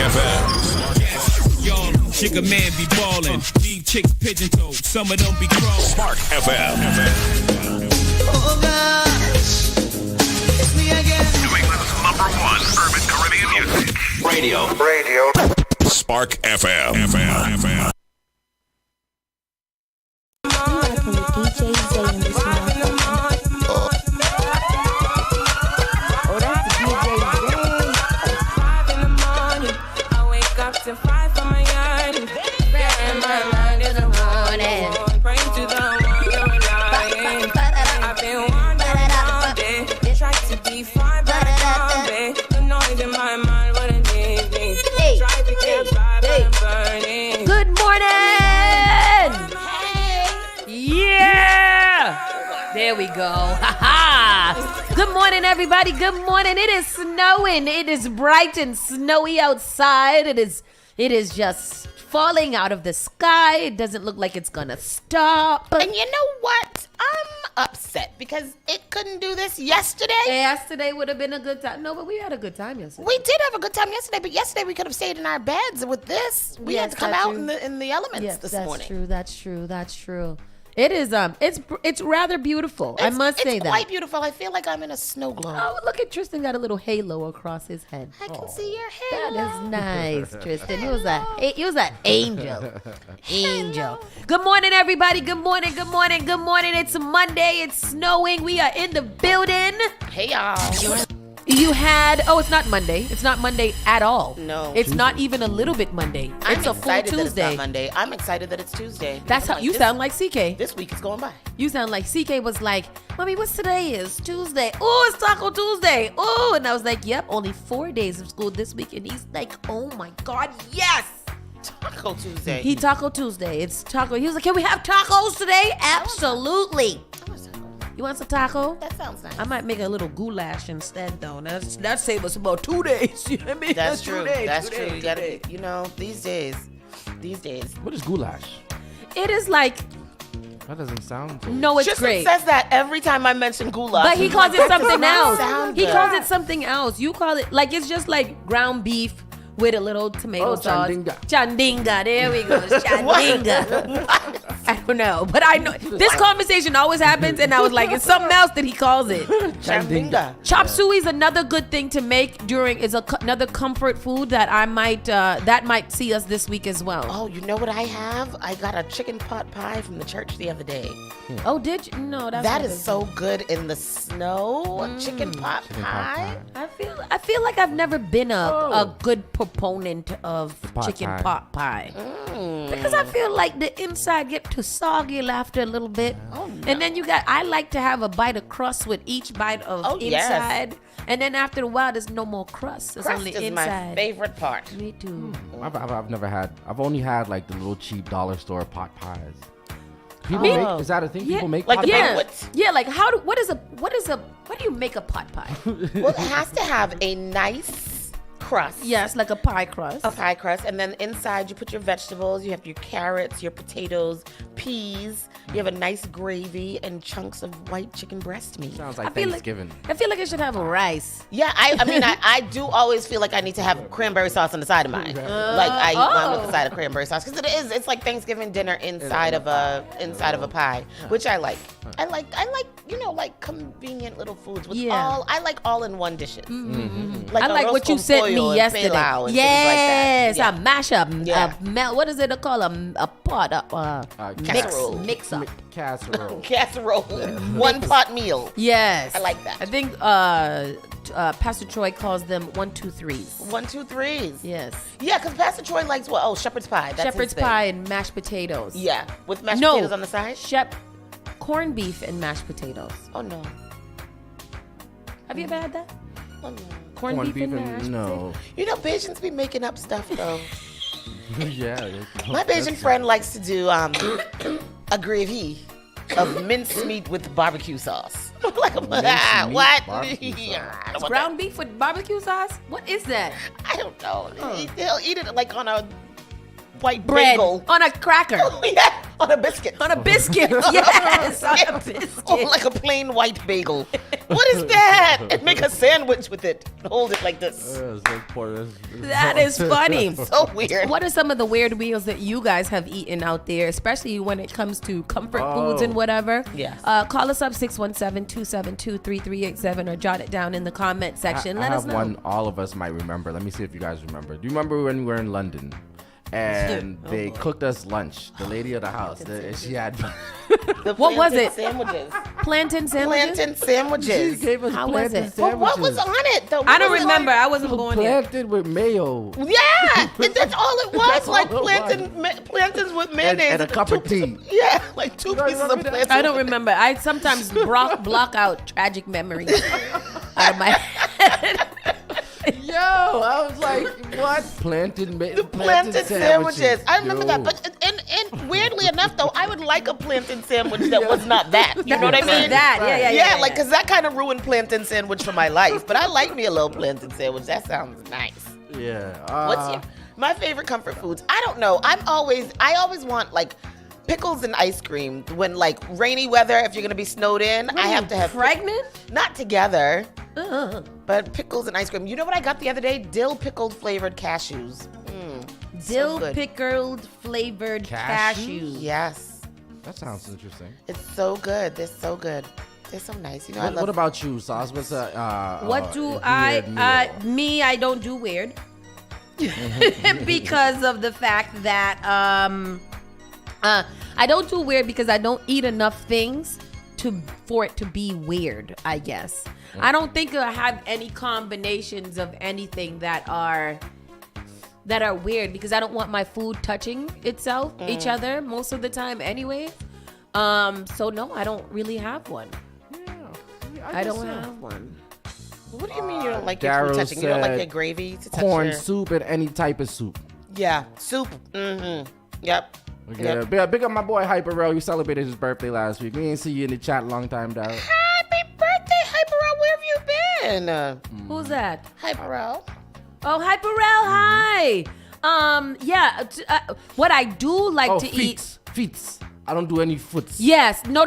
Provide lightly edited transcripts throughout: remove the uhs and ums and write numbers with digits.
FM. Y'all, sugar man be ballin'. These chicks pigeon toed. Some of them be crawling. Spark FM. Oh gosh, it's me again. New England's #1 urban Caribbean music. Radio. Spark FM. FM. From the DJ's day in this motherfucker. Oh, that's the DJ's day. 5 in the morning, I wake up to 5 for my yard. Yeah, in my mind is a morning. Pray to the one you're lying. I've been wandering all day, tried to define, but I can't be. The noise in my mind wouldn't leave me. Try to get by, but I'm burning. Good morning! Yeah! There we go. Ha-ha! Good morning, everybody. Good morning. It is snowing. It is bright and snowy outside. It is just falling out of the sky. It doesn't look like it's gonna stop. And you know what? I'm upset because it couldn't do this yesterday. Yesterday would have been a good time. No, but we had a good time yesterday. We did have a good time yesterday, but yesterday we could have stayed in our beds. With this, we had to come out in the elements this morning. That's true. It is it's rather beautiful. I must say that. It's quite beautiful. I feel like I'm in a snow globe. Oh, look at Tristan got a little halo across his head. I can see your halo. That is nice, Tristan. He was an angel. Angel. Good morning, everybody. Good morning. It's Monday. It's snowing. We are in the building. Hey, y'all. It's not Monday. It's not Monday at all. No. It's not even a little bit Monday. It's a full Tuesday. That it's not Monday. I'm excited that it's Tuesday. That's how you sound like CK. This week is going by. You sound like CK was like, Mommy, what's today is? Tuesday. Oh, it's Taco Tuesday. Oh, and I was like, yep, only 4 days of school this week. And he's like, oh my God, yes. Taco Tuesday. Taco Tuesday. It's taco. He was like, can we have tacos today? Absolutely. You want some taco? That sounds nice. I might make a little goulash instead, though. That save us about 2 days. You know what I mean? That's true. 2 days. That's 2 true. days, You gotta, 2 days. these days. What is goulash? It is like, That doesn't sound good. no, it's Tristan great. says that every time I mention goulash. But he calls it something else. sound He good. calls it something else. You call it, like, it's just like ground beef with a little tomato sauce. Chandinga. Chandinga. There we go. Chandinga. I don't know. But I know this conversation always happens, and I was like, it's something else that he calls it. Chandinga. Chop suey is another good thing to make another comfort food that that might see us this week as well. Oh, you know what I have? I got a chicken pot pie from the church the other day. Oh, did you? No, That is so good in the snow. Chicken pot pie. I feel like I've never been a good proponent of chicken pot pie. Because I feel like the inside get too soggy after a little bit. Oh, no. And then I like to have a bite of crust with each bite of inside. Yes. And then after a while, there's no more crust. It's Crust only is inside. my favorite part. Me too. I've only had like the little cheap dollar store pot pies. People Me- make, is that a thing? Yeah. People make Like pot the pies? banquets. Yeah, like how do you make a pot pie? Well, it has to have a nice crust. Yes, like a pie crust. A pie crust, and then inside you put your vegetables. You have your carrots, your potatoes, peas. You have a nice gravy and chunks of white chicken breast meat. Sounds like I feel Thanksgiving. I feel like it should have rice. Yeah, I mean, I do always feel like I need to have cranberry sauce on the side of mine. Like I'm with the side of cranberry sauce because it's like Thanksgiving dinner inside of a pie, which I like. I like like convenient little foods with I like all-in-one dishes. Mm-hmm. Like I like what you sent me yesterday. Yes, like a mashup. Yeah. What is it called? A pot. Casserole. Mix up. Casserole. Casserole. One pot meal. Yes. I like that. I think Pastor Troy calls them 1, 2, 3s. 1, 2, 3s. Yes. Yeah, because Pastor Troy likes what? Oh, shepherd's pie. That's Shepherd's his thing. pie and mashed potatoes. Yeah, with mashed potatoes on the side. Corned beef and mashed potatoes. Oh no. Have you ever had that? Oh no. Corned beef and mashed no. You know, Bajans be making up stuff though. Yeah. My Bajan friend likes to do a gravy of mincemeat with barbecue sauce. Like, what? It's ground beef with barbecue sauce? What is that? I don't know. He'll eat it like on a white Bread bagel. on a cracker. Yeah. On a biscuit. On a biscuit. Yes, on a biscuit. Oh, like a plain white bagel. What is that? And make a sandwich with it. Hold it like this. That is funny. So weird. What are some of the weird meals that you guys have eaten out there, especially when it comes to comfort foods and whatever? Yes. Call us up 617-272-3387 or jot it down in the comment section. Let us know. I have one all of us might remember. Let me see if you guys remember. Do you remember when we were in London? And they cooked us lunch. The lady of the house, she had. What was it? Sandwiches. Plantain sandwiches? Plantain sandwiches. She gave us How was plantain it? But what was sandwiches. on it though? I don't remember. I wasn't born yet. Plantain with mayo. Yeah, that's all it was. That's Like all it plantains with mayonnaise And a cup of tea. Yeah, like two don't pieces of remember that? plantain. I don't remember. I sometimes block out tragic memories out of my head. Yo, I was like, what? Plantain Sandwiches. I remember that. Yo. But and weirdly enough, though, I would like a plantain sandwich that was not that. You know what I mean? That, yeah. Yeah, like, because that kind of ruined plantain sandwich for my life. But I like me a little plantain sandwich. That sounds nice. Yeah. What's my favorite comfort foods? I don't know. I always want, like, pickles and ice cream. When, like, rainy weather, if you're going to be snowed in, I have to have... Pregnant? Not together. But pickles and ice cream. You know what I got the other day? Dill pickled flavored cashews. Dill good. pickled flavored cashews. Yes. That sounds interesting. It's so good. They're so good. They're so nice. You know, I love What about you, Sauce? What's What do weird I? meal? I don't do weird because of the fact that I don't do weird because I don't eat enough things for it to be weird, I guess. I don't think I have any combinations of anything that are weird because I don't want my food touching each other most of the time anyway. So no, I don't really have one. I don't have one. What do you mean you don't like your Daryl food touching? You don't like said your gravy to touch corn your... soup and any type of soup. Yeah, soup. Mm-hmm. Yep. Okay. Big up my boy Hyperrel. You celebrated his birthday last week. We ain't see you in the chat a long time, Daryl. Happy birthday, Hyperrel. Where have you been? Who's that? Hyperrel. Oh, Hyperrel, hi. What I do like to eat. Feets. I don't do any foots. Yes. No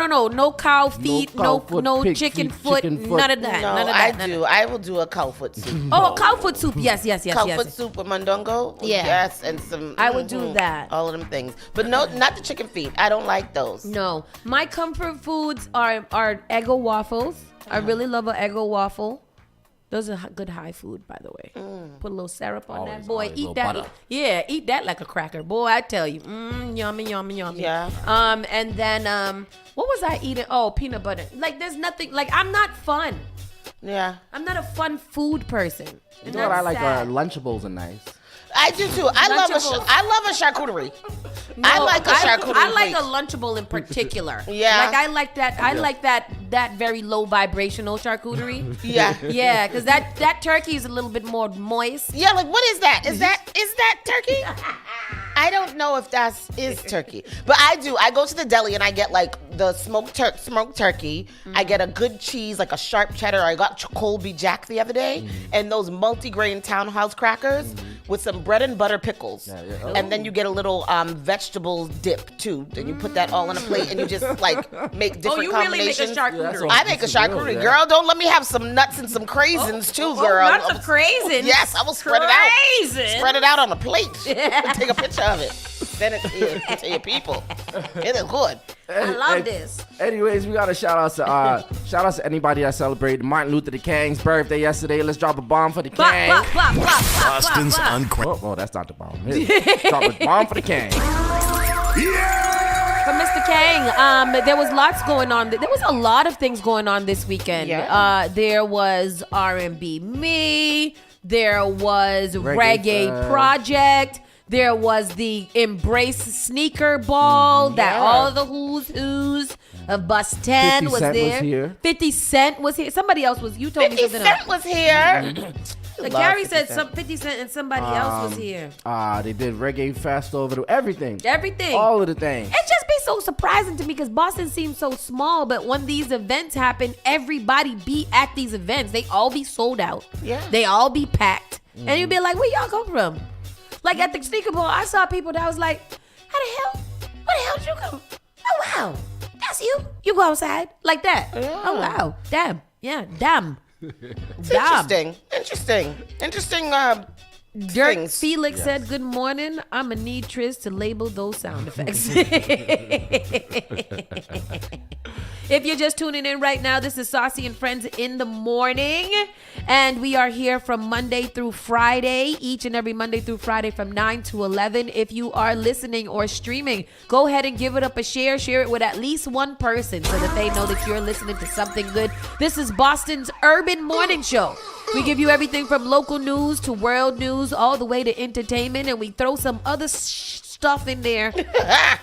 cow feet, No cow foot, no pig chicken feet, foot, chicken foot. none of that. No, none of I that, do. I will do a cow foot soup. Oh, cow foot soup. Yes. Cow foot soup with mondongo. Yeah. Yes, and some. I would do that. All of them things, but no, not the chicken feet. I don't like those. No. My comfort foods are Eggo waffles. I really love an Eggo waffle. Those are good high food, by the way. Put a little syrup on that. Boy, always eat little that. butter. Yeah, eat that like a cracker. Boy, I tell you. Yummy. Yeah. And then, what was I eating? Oh, peanut butter. Like, there's nothing. Like, I'm not fun. Yeah. I'm not a fun food person. You know what I like? Lunchables are nice. I do too. I love a charcuterie. I like a charcuterie. I like plate. a Lunchable in particular. Yeah. Like I like that. I like that very low vibrational charcuterie. Yeah. Yeah, because that turkey is a little bit more moist. Yeah, like what is that? Is that turkey? I don't know if is turkey, but I do. I go to the deli and I get like the smoked turkey. I get a good cheese, like a sharp cheddar. I got Colby Jack the other day, and those multi-grain Townhouse crackers with some bread and butter pickles, and then you get a little vegetable dip too. Then you put that all on a plate, and you just like make different combinations. Really make a charcuterie. I make a charcuterie, girl. Don't let me have some nuts and some craisins too, girl. Nuts of craisins. Yes, I will spread it out. Craisins? Spread it out on a plate. Take a picture of it. Send it to your people. It is good. I love this. Anyways, we got to shout out to anybody that celebrated Martin Luther King's birthday yesterday. Let's drop a bomb for the King. Boston's Uncredited. Oh, that's not the bomb. Drop a bomb for the King. For Mr. Kang, there was lots going on. There was a lot of things going on this weekend. Yeah. There was R&B Me. There was Reggae Fest. Project. There was the Embrace Sneaker Ball that all the who's of Bus 10 was 50 Cent there. was here. 50 Cent was here. Somebody else was. You told me 50 something Cent else. was here. Gary said 50 Cent and somebody else was here. They did Reggae Fest over to everything. Everything. All of the things. It just be so surprising to me because Boston seems so small, but when these events happen, everybody be at these events. They all be sold out. Yeah. They all be packed. And you'd be like, where y'all come from? Like at the sneaker ball, I saw people that was like, how the hell? Where the hell did you come? Oh, wow. That's you. You go outside like that. Yeah. Oh, wow. Damn. Yeah, damn. Interesting. Dirk Things. Felix said, good morning. I'm going to need Triz to label those sound effects. If you're just tuning in right now, this is Saucy and Friends in the morning. And we are here from Monday through Friday, each and every Monday through Friday from 9 to 11. If you are listening or streaming, go ahead and give it up a share. Share it with at least one person so that they know that you're listening to something good. This is Boston's Urban Morning Show. We give you everything from local news to world news, all the way to entertainment, and we throw some other stuff in there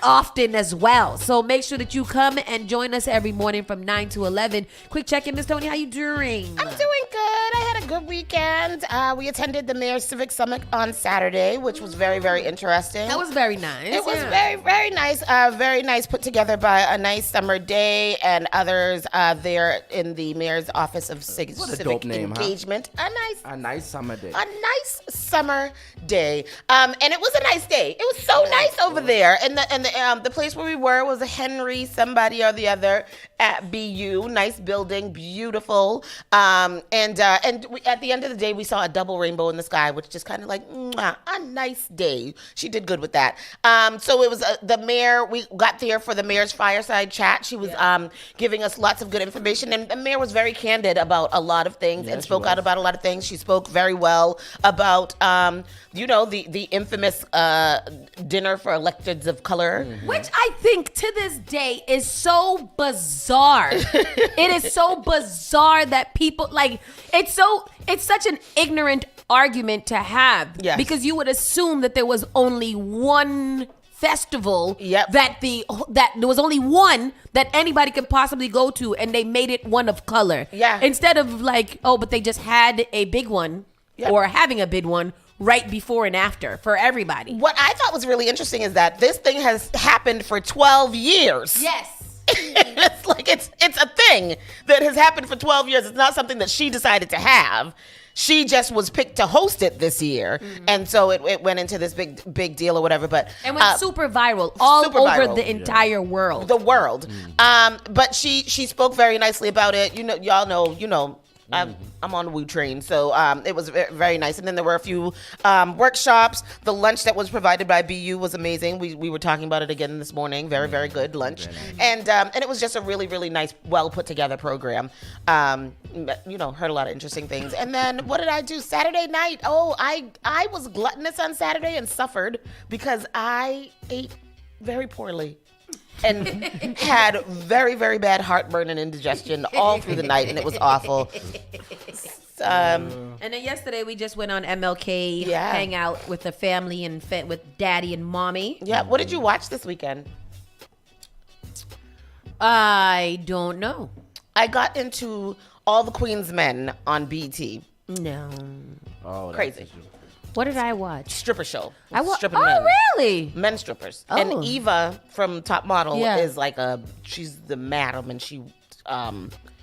often as well. So make sure that you come and join us every morning from 9 to 11. Quick check-in, Miss Tony. How you doing? I'm doing good. I had a good weekend. We attended the Mayor's Civic Summit on Saturday, which was very, very interesting. That was very nice. It was very, very nice. Very nice, put together by a nice summer day and others there in the mayor's office of civic dope name, engagement. Huh? A nice summer day. A nice summer day. And it was a nice day. It was so nice over there. And the place where we were was a Henry somebody or the other at BU. Nice building, beautiful. And at the end of the day, we saw a double rainbow in the sky, which just kind of like a nice day. She did good with that. So it was the mayor. We got there for the mayor's fireside chat. She was giving us lots of good information, and the mayor was very candid about a lot of things and spoke out about a lot of things. She spoke very well about the infamous dinner for electeds of color, which I think to this day is so bizarre. It is so bizarre that people it's such an ignorant argument to have, because you would assume that there was only one festival that there was only one that anybody could possibly go to, and they made it one of color. Instead of but they just had a big one or having a big one right before and after for everybody. What I thought was really interesting is that this thing has happened for 12 years. Yes. It's like it's a thing that has happened for 12 years. It's not something that she decided to have. She just was picked to host it this year, and so it went into this big deal or whatever. But and went super viral all over the entire world. The world. But she spoke very nicely about it. Y'all know. I'm on the Woo train, so it was very nice. And then there were a few workshops. The lunch that was provided by BU was amazing. We were talking about it again this morning. Very, very good lunch. And it was just a really, really nice, well put together program. Heard a lot of interesting things. And then what did I do Saturday night? Oh, I was gluttonous on Saturday and suffered because I ate very poorly. And had very, very bad heartburn and indigestion all through the night, and it was awful. And then yesterday we just went on MLK, hang out with the family and with daddy and mommy. Yeah, what did you watch this weekend? I don't know. I got into All the Queen's Men on BT. No. Oh, crazy. What did I watch? Stripper show. Stripping men. Really? Men strippers. Oh. And Eva from Top Model is she's the madam, and she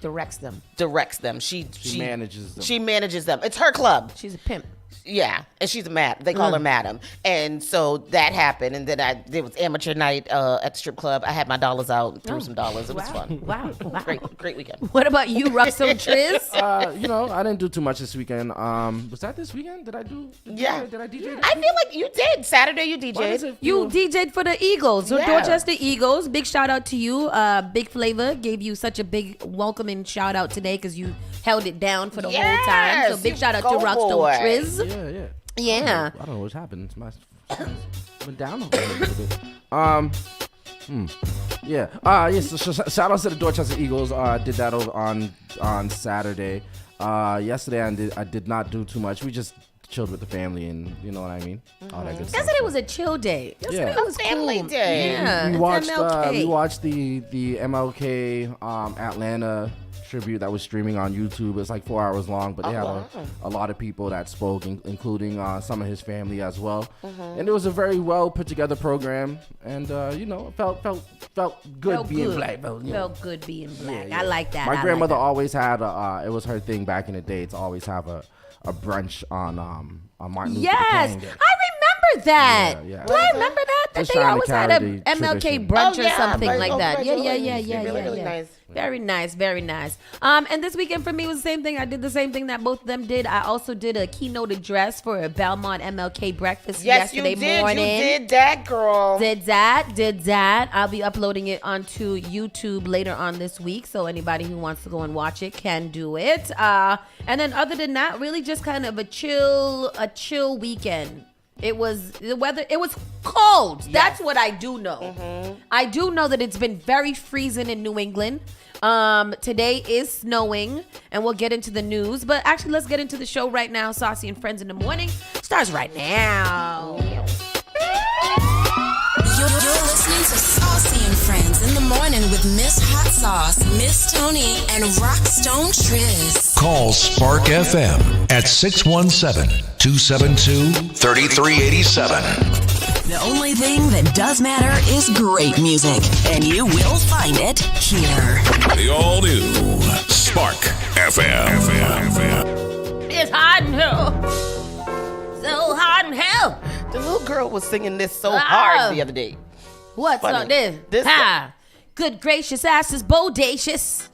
directs them. She manages them. She manages them. It's her club. She's a pimp. Yeah, and she's a they call her madam. And so that happened, and then there was amateur night at the strip club. I had my dollars out, threw some dollars. It was fun. Wow. Great weekend. What about you, Russell Triz? I didn't do too much this weekend. Was that this weekend? Did I do? Yeah. Did I DJ? I feel like you did. Saturday you DJ'd. You DJ'd for the Eagles, so Dorchester Eagles. Big shout out to you. Big Flavor gave you such a big welcoming shout out today because you held it down for the whole time. So big shout out to Rockstone Triz. Yeah. I don't know what's happened. It's went down a little bit. So shout out to the Dorchester Eagles. Did that over on Saturday. Yesterday I did not do too much. We just chilled with the family, and you know what I mean. All that good stuff. Yesterday was a chill day. Yesterday was family day. Yeah. We watched the MLK Atlanta tribute that was streaming on YouTube. It's like 4 hours long, but they had a lot of people that spoke, including some of his family as well. And it was a very well put together program, and felt good being black. Felt good being black. I like that. My grandmother always had it was her thing back in the day to always have a brunch on Martin Luther King Day. I remember that. Yeah. Do I remember that? That Just they trying to always had carry a the MLK tradition. brunch Oh, or yeah, something brunch. like Oh, that. brunch, Yeah. really nice. Very nice, very nice. And this weekend for me was the same thing. I did the same thing that both of them did. I also did a keynote address for a Belmont MLK breakfast yesterday morning. You did that, girl. Did that. I'll be uploading it onto YouTube later on this week, so anybody who wants to go and watch it can do it. And then other than that, really just kind of a chill weekend. It was the weather. It was cold. Yes. That's what I do know. Mm-hmm. I do know that it's been very freezing in New England. Today is snowing, and we'll get into the news. But actually, let's get into the show right now. Saucy and Friends in the Morning starts right now. You're listening to Saucy and Friends in the Morning with Miss Hot Sauce, Miss Tony, and Rockstone Triz. Call Spark FM at 617-272-3387. The only thing that does matter is great music, and you will find it here. The all-new Spark FM. It's hot in here. So hot in hell. The little girl was singing this so hard the other day. What's on this? Good gracious ass is bodacious.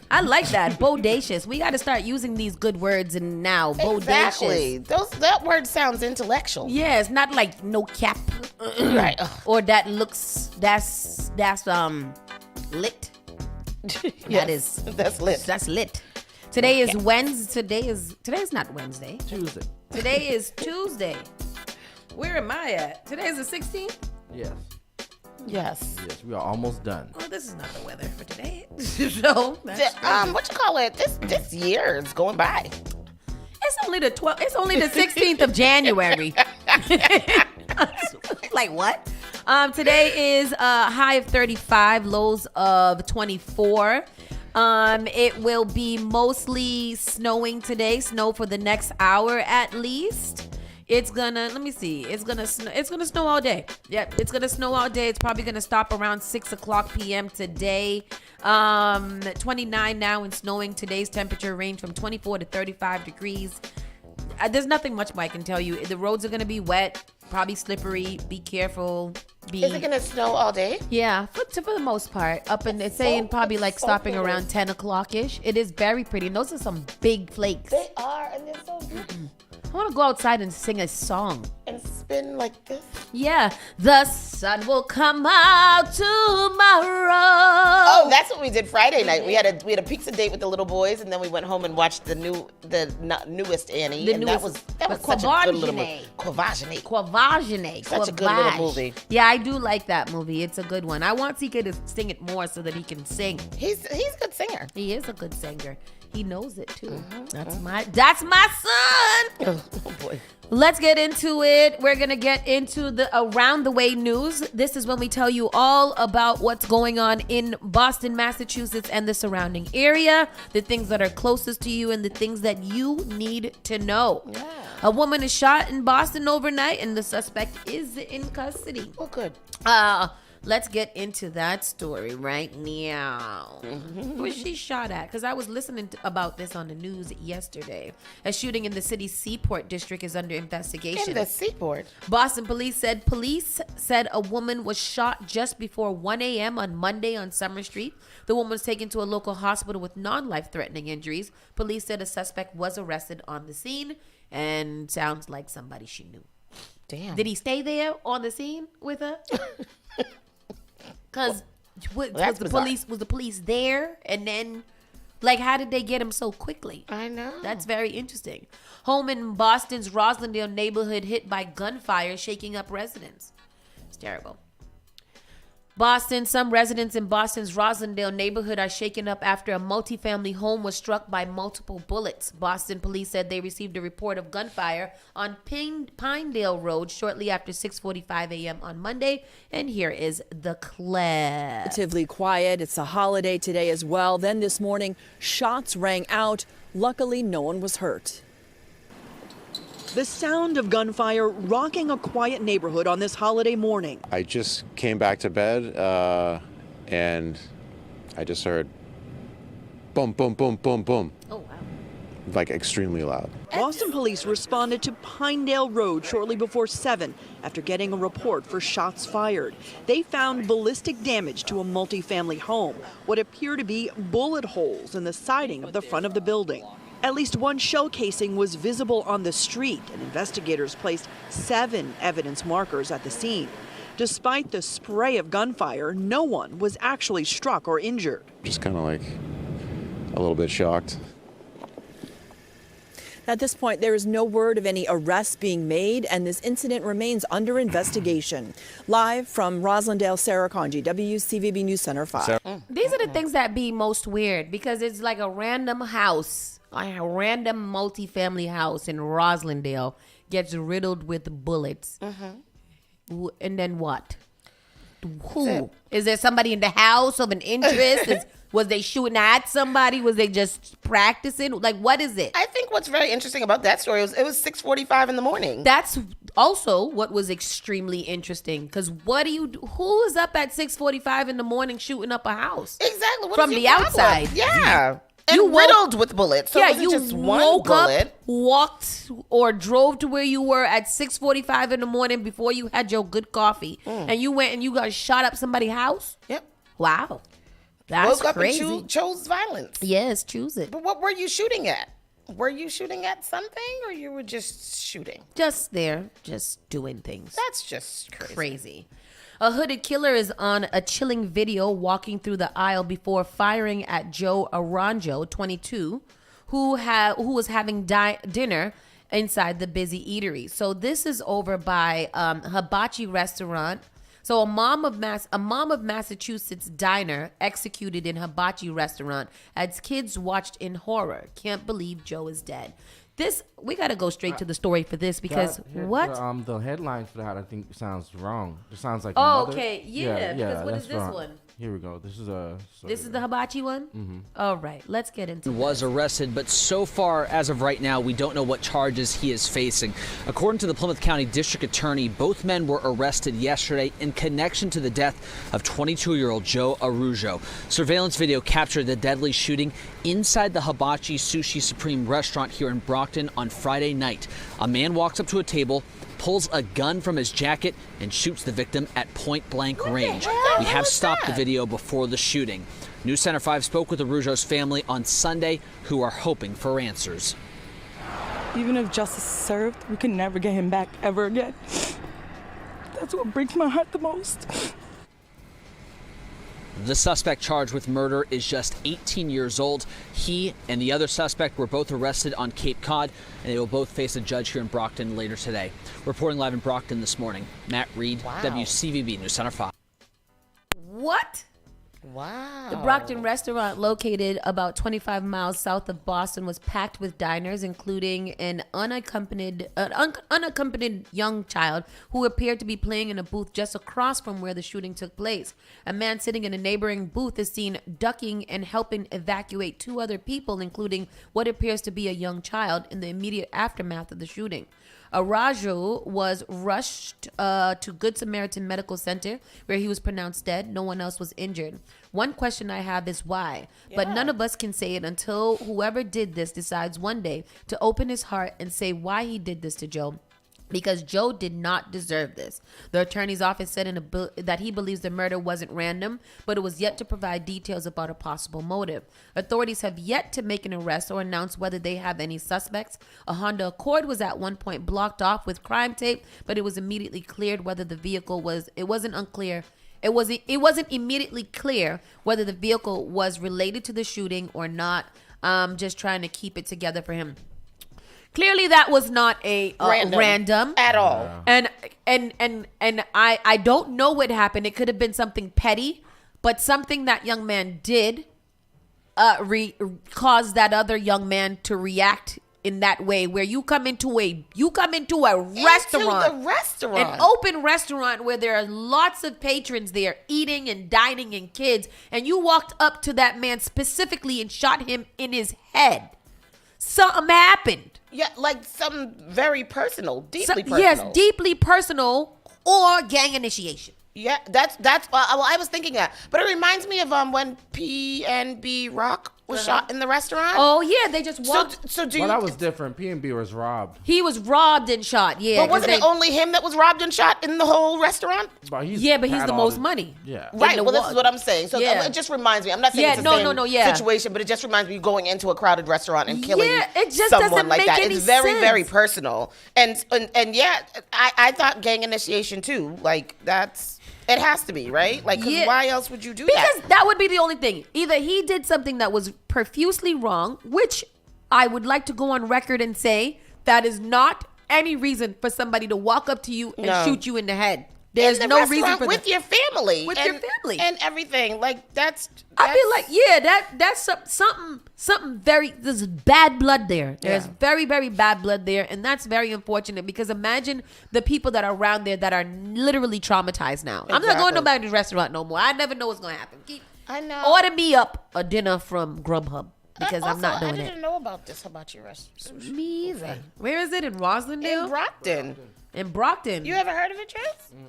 I like that. Bodacious. We got to start using these good words and now. Bodacious. Exactly. That word sounds intellectual. Yeah, it's not like no cap. Right. Or that looks, that's lit. Yes, that's lit. That's lit. Today is Wednesday. Today's not Wednesday. Tuesday. Today is Tuesday. Where am I at? Today is the 16th? Yes. Yes, we are almost done. Oh, this is not the weather for today. So, what you call it? This year is going by. It's only the 12th. It's only the 16th of January. Like what? Today is a high of 35, lows of 24. It will be mostly snowing today. Snow for the next hour at least. It's gonna, let me see. It's gonna snow all day. Yep, it's gonna snow all day. It's probably gonna stop around 6:00 p.m. today. 29 now and snowing. Today's temperature range from 24 to 35 degrees. There's nothing much I can tell you. The roads are gonna be wet, probably slippery. Be careful. Is it gonna snow all day? Yeah, for the most part. It's saying probably like stopping around 10 o'clock ish. It is very pretty. And those are some big flakes. They are, and they're so beautiful. I want to go outside and sing a song. And spin like this? Yeah. The sun will come out tomorrow. Oh, that's what we did Friday night. We had a pizza date with the little boys, and then we went home and watched the newest Annie. That was such a good little movie. Quavagine. Such a good little movie. Yeah, I do like that movie. It's a good one. I want CK to sing it more so that he can sing. He's a good singer. He is a good singer. He knows it too. Mm-hmm. That's my son. Oh boy. Let's get into it. We're going to get into the Around the Way news. This is when we tell you all about what's going on in Boston, Massachusetts, and the surrounding area, the things that are closest to you, and the things that you need to know. Yeah. A woman is shot in Boston overnight, and the suspect is in custody. Oh, good. Let's get into that story right now. Who was she shot at? Because I was listening about this on the news yesterday. A shooting in the city's Seaport district is under investigation. In the Seaport? Boston police said a woman was shot just before 1 a.m. on Monday on Summer Street. The woman was taken to a local hospital with non-life-threatening injuries. Police said a suspect was arrested on the scene and sounds like somebody she knew. Damn. Did he stay there on the scene with her? Because was the police there? And then, like, how did they get him so quickly? I know. That's very interesting. Home in Boston's Roslindale neighborhood hit by gunfire, shaking up residents. It's terrible. Some residents in Boston's Roslindale neighborhood are shaken up after a multifamily home was struck by multiple bullets. Boston police said they received a report of gunfire on Pinedale Road shortly after 6:45 a.m. on Monday. And here is the clip. Relatively quiet. It's a holiday today as well. Then this morning, shots rang out. Luckily, no one was hurt. The sound of gunfire rocking a quiet neighborhood on this holiday morning. I just came back to bed and I just heard boom, boom, boom, boom, boom. Oh, wow. like extremely loud. Boston police responded to Pinedale Road shortly before 7 after getting a report for shots fired. They found ballistic damage to a multifamily home, what appear to be bullet holes in the siding of the front of the building. At least one shell casing was visible on the street, and investigators placed 7 evidence markers at the scene. Despite the spray of gunfire, no one was actually struck or injured. Just kind of like a little bit shocked. At this point, there is no word of any arrests being made, and this incident remains under investigation. Live from Roslindale, Sarah Conji, WCVB News Center 5. These are the things that be most weird because it's like a random house, like a random multifamily house in Roslindale gets riddled with bullets. And then what? Who? Is there somebody in the house of an interest? Was they shooting at somebody? Was they just practicing? Like, what is it? I think what's very interesting about that story was it was 6:45 in the morning. That's also what was extremely interesting. Because who is up at 6:45 in the morning shooting up a house? Exactly. What From is the your problem? outside. Yeah. And riddled with bullets. So it wasn't just one woke bullet. up, walked, or drove to where you were at 6:45 in the morning before you had your good coffee. And you went and you got shot up somebody's house? Yep. Wow. That's Woke up crazy. and chose violence. Yes, choose it. But what were you shooting at? Were you shooting at something or you were just shooting? Just there, just doing things. That's just crazy. A hooded killer is on a chilling video walking through the aisle before firing at Joe Aranjo, 22, who was having dinner inside the busy eatery. So this is over by Hibachi Restaurant. So a mom of Massachusetts diner executed in Hibachi Restaurant as kids watched in horror. Can't believe Joe is dead. We got to go straight to the story for this because what? The headline for that I think sounds wrong. It sounds like okay, yeah. Because what is this wrong. one? Here we go. This is the hibachi one? Mm-hmm. All right, let's get into it. Was arrested, but so far, as of right now, we don't know what charges he is facing. According to the Plymouth County District Attorney, both men were arrested yesterday in connection to the death of 22-year-old Joe Arujo. Surveillance video captured the deadly shooting inside the Hibachi Sushi Supreme restaurant here in Brockton on Friday night. A man walks up to a table, pulls a gun from his jacket, and shoots the victim at point-blank range. We have stopped the video before the shooting. News Center 5 spoke with Arujo's family on Sunday, who are hoping for answers. Even if justice is served, we can never get him back ever again. That's what breaks my heart the most. The suspect charged with murder is just 18 years old. He and the other suspect were both arrested on Cape Cod, and they will both face a judge here in Brockton later today. Reporting live in Brockton this morning, Matt Reed, WCVB News Center 5. What? Wow. The Brockton restaurant, located about 25 miles south of Boston, was packed with diners, including an unaccompanied young child who appeared to be playing in a booth just across from where the shooting took place. A man sitting in a neighboring booth is seen ducking and helping evacuate 2 other people, including what appears to be a young child, in the immediate aftermath of the shooting. Arajo was rushed to Good Samaritan Medical Center, where he was pronounced dead. No one else was injured. One question I have is why, but none of us can say it until whoever did this decides one day to open his heart and say why he did this to Joe. Because Joe did not deserve this. The attorney's office said that he believes the murder wasn't random, but it was yet to provide details about a possible motive. Authorities have yet to make an arrest or announce whether they have any suspects. A Honda Accord was at one point blocked off with crime tape, but it was immediately cleared whether the vehicle was. It wasn't immediately clear whether the vehicle was related to the shooting or not. Just trying to keep it together for him. Clearly, that was not a random at all. And I don't know what happened. It could have been something petty, but something that young man did caused that other young man to react in that way. Where you come into a restaurant, an open restaurant where there are lots of patrons there eating and dining and kids, and you walked up to that man specifically and shot him in his head. Something happened. Yeah, like something very personal, deeply personal. Yes, deeply personal or gang initiation. Yeah, that's well, I was thinking that. But it reminds me of when PNB Rock was shot in the restaurant? Oh yeah, they just walked. So do Well, you? that was different. P&B was robbed. He was robbed and shot. Yeah, But wasn't it only him that was robbed and shot in the whole restaurant? But he's Yeah, but he's had the all most money. Yeah. Right. the Well, this wa- is what I'm saying. So Yeah. it just reminds me. I'm not saying Yeah, it's the no, same situation, but it just reminds me of going into a crowded restaurant and killing Yeah, it just someone doesn't like make that. any It's very, very sense. personal. And yeah, I thought gang initiation too. Like that's. It has to be, right? Like, 'cause Yeah. why else would you do that? Because that would be the only thing. Either he did something that was profusely wrong, which I would like to go on record and say that is not any reason for somebody to walk up to you and No. shoot you in the head. There's in the no reason restaurant for with that. your family, With and, your family. and everything. Like that's. I feel like that's something very. There's bad blood there. There's Yeah. very, very bad blood there, and that's very unfortunate because imagine the people that are around there that are literally traumatized now. I'm not going to nobody's restaurant no more. I never know what's going to happen. I know. Order me up a dinner from Grubhub because I'm Also, not doing I it. didn't know about this about your restaurant. Me either. Where is it? In Roslindale? In Brockton. In Brockton. You ever heard of it, Trace?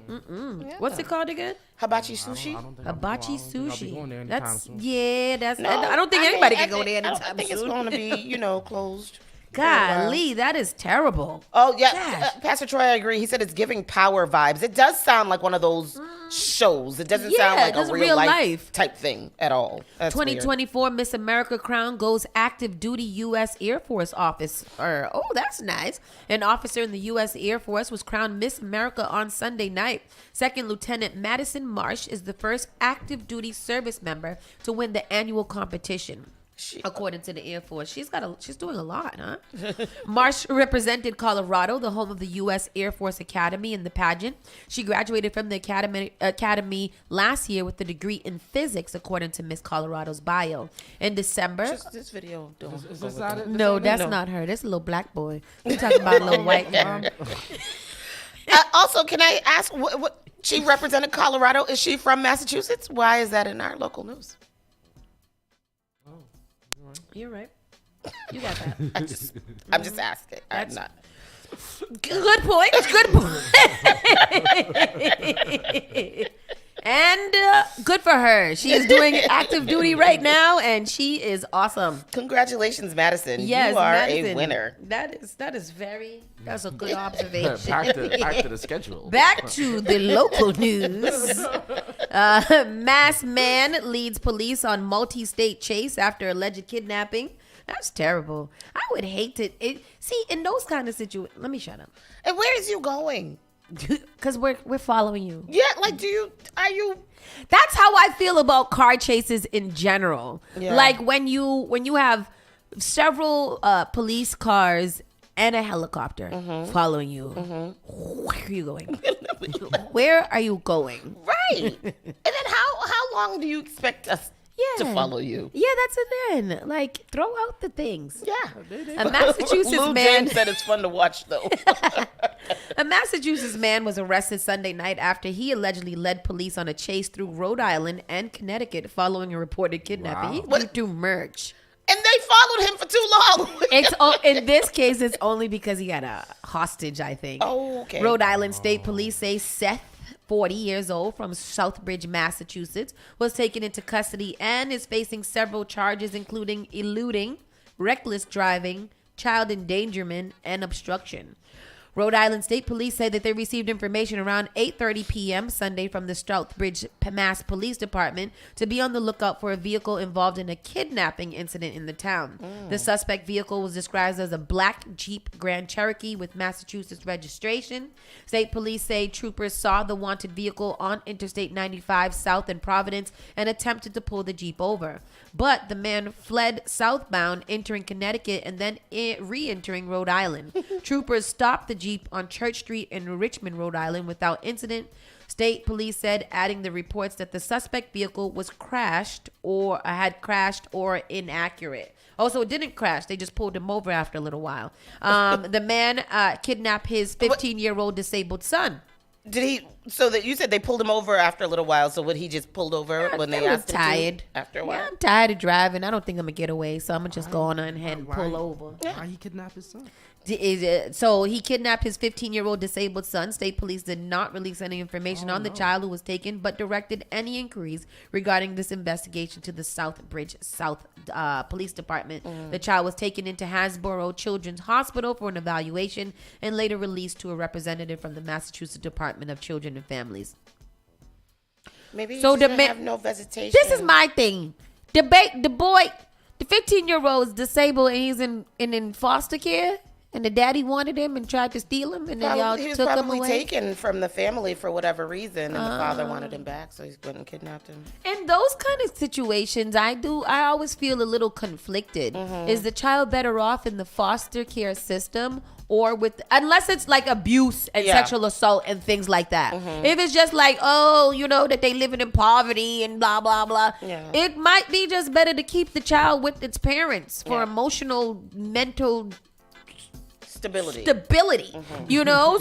Mm-mm. What's it called again? Hibachi sushi. Hibachi sushi. Going there anytime That's soon. yeah. That's. No, I don't think I mean, anybody I can go think- there I anytime don't think soon. it's going to be, closed. Golly, that is terrible. Oh yeah, Gosh. Pastor Troy, I agree. He said it's giving power vibes. It does sound like one of those shows. It doesn't sound Yeah, like just a real real life, life. type thing at all. That's weird. 2024 Miss America crown goes active duty U.S. Air Force officer. Oh, that's nice. An officer in the U.S. Air Force was crowned Miss America on Sunday night. Second Lieutenant Madison Marsh is the first active duty service member to win the annual competition. According to the Air Force, she's doing a lot, huh? Marsh represented Colorado, the home of the U.S. Air Force Academy, in the pageant. She graduated from the academy last year with a degree in physics, according to Miss Colorado's bio. In December, This video. Is this not it? no, that's not her. That's a little black boy. We talking about a little white girl. Also, can I ask what she represented Colorado? Is she from Massachusetts? Why is that in our local news? You're right. You got that. I'm just asking. I'm not. Good point. Good point. And good for her. She is doing active duty right now, and she is awesome. Congratulations, Madison. Yes, you are Madison. a winner. That's a good observation. Back to the schedule. Back to the local news. Masked man leads police on multi-state chase after alleged kidnapping. That's terrible. I would hate to see in those kind of situations. Let me shut up. And where is you going? Because we're following you. Yeah, like are you? That's how I feel about car chases in general. Yeah. Like when you have several police cars and a helicopter following you. Where are you going? Where are you going? Right. And then how long do you expect us to follow you? Yeah, that's it then. Like, throw out the things. Yeah. A Massachusetts Lou man James said it's fun to watch, though. A Massachusetts man was arrested Sunday night after he allegedly led police on a chase through Rhode Island and Connecticut following a reported kidnapping. Wow. He threw merch. And they followed him for too long. In this case, it's only because he got a hostage, I think. Oh, okay. Rhode Island State Police say Seth, 40 years old, from Southbridge, Massachusetts, was taken into custody and is facing several charges, including eluding, reckless driving, child endangerment, and obstruction. Rhode Island State Police say that they received information around 8:30 p.m. Sunday from the Southbridge, Mass Police Department to be on the lookout for a vehicle involved in a kidnapping incident in the town. The suspect vehicle was described as a black Jeep Grand Cherokee with Massachusetts registration. State police say troopers saw the wanted vehicle on Interstate 95 south in Providence and attempted to pull the Jeep over. But the man fled southbound, entering Connecticut and then re-entering Rhode Island. Troopers stopped the Jeep on Church Street in Richmond, Rhode Island without incident. State police said, adding the reports that the suspect vehicle was had crashed or inaccurate. Also, it didn't crash. They just pulled him over after a little while. The man kidnapped his 15-year-old disabled son. Did he? So that you said they pulled him over after a little while. So would he just pulled over when they asked him tired. to? After a while, Yeah, I'm tired of driving. I don't think I'm gonna get away, so I'm gonna just go on ahead and pull over. Why he kidnapped his son? So he kidnapped his 15-year-old disabled son. State police did not release any information on the child who was taken, but directed any inquiries regarding this investigation to the Southbridge South Police Department. The child was taken into Hasbro Children's Hospital for an evaluation and later released to a representative from the Massachusetts Department of Children and Families. maybe So he the should ma- have no visitation. This is my thing. The 15-year-old is disabled and he's in foster care. And the daddy wanted him and tried to steal him, and then y'all He was took him probably away. taken from the family for whatever reason, and the father wanted him back, so he went and kidnapped him. In those kind of situations, I always feel a little conflicted. Is the child better off in the foster care system or unless it's like abuse and sexual assault and things like that. If it's just like, that they living in poverty and blah, blah, blah, it might be just better to keep the child with its parents for emotional, mental stability.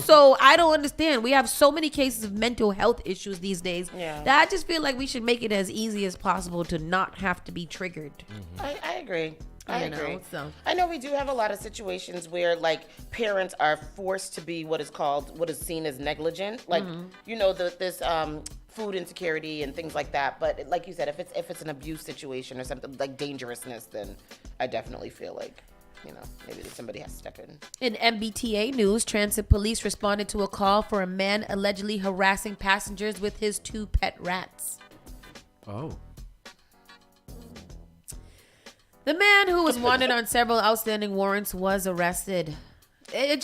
So I don't understand. We have so many cases of mental health issues these days that I just feel like we should make it as easy as possible to not have to be triggered. I agree. I agree. So. I know we do have a lot of situations where like parents are forced to be what is seen as negligent, like this food insecurity and things like that. But like you said, if it's an abuse situation or something like dangerousness, then I definitely feel like maybe somebody has to step in. In MBTA news, transit police responded to a call for a man allegedly harassing passengers with his 2 pet rats. Oh. The man, who was wanted on several outstanding warrants, was arrested. And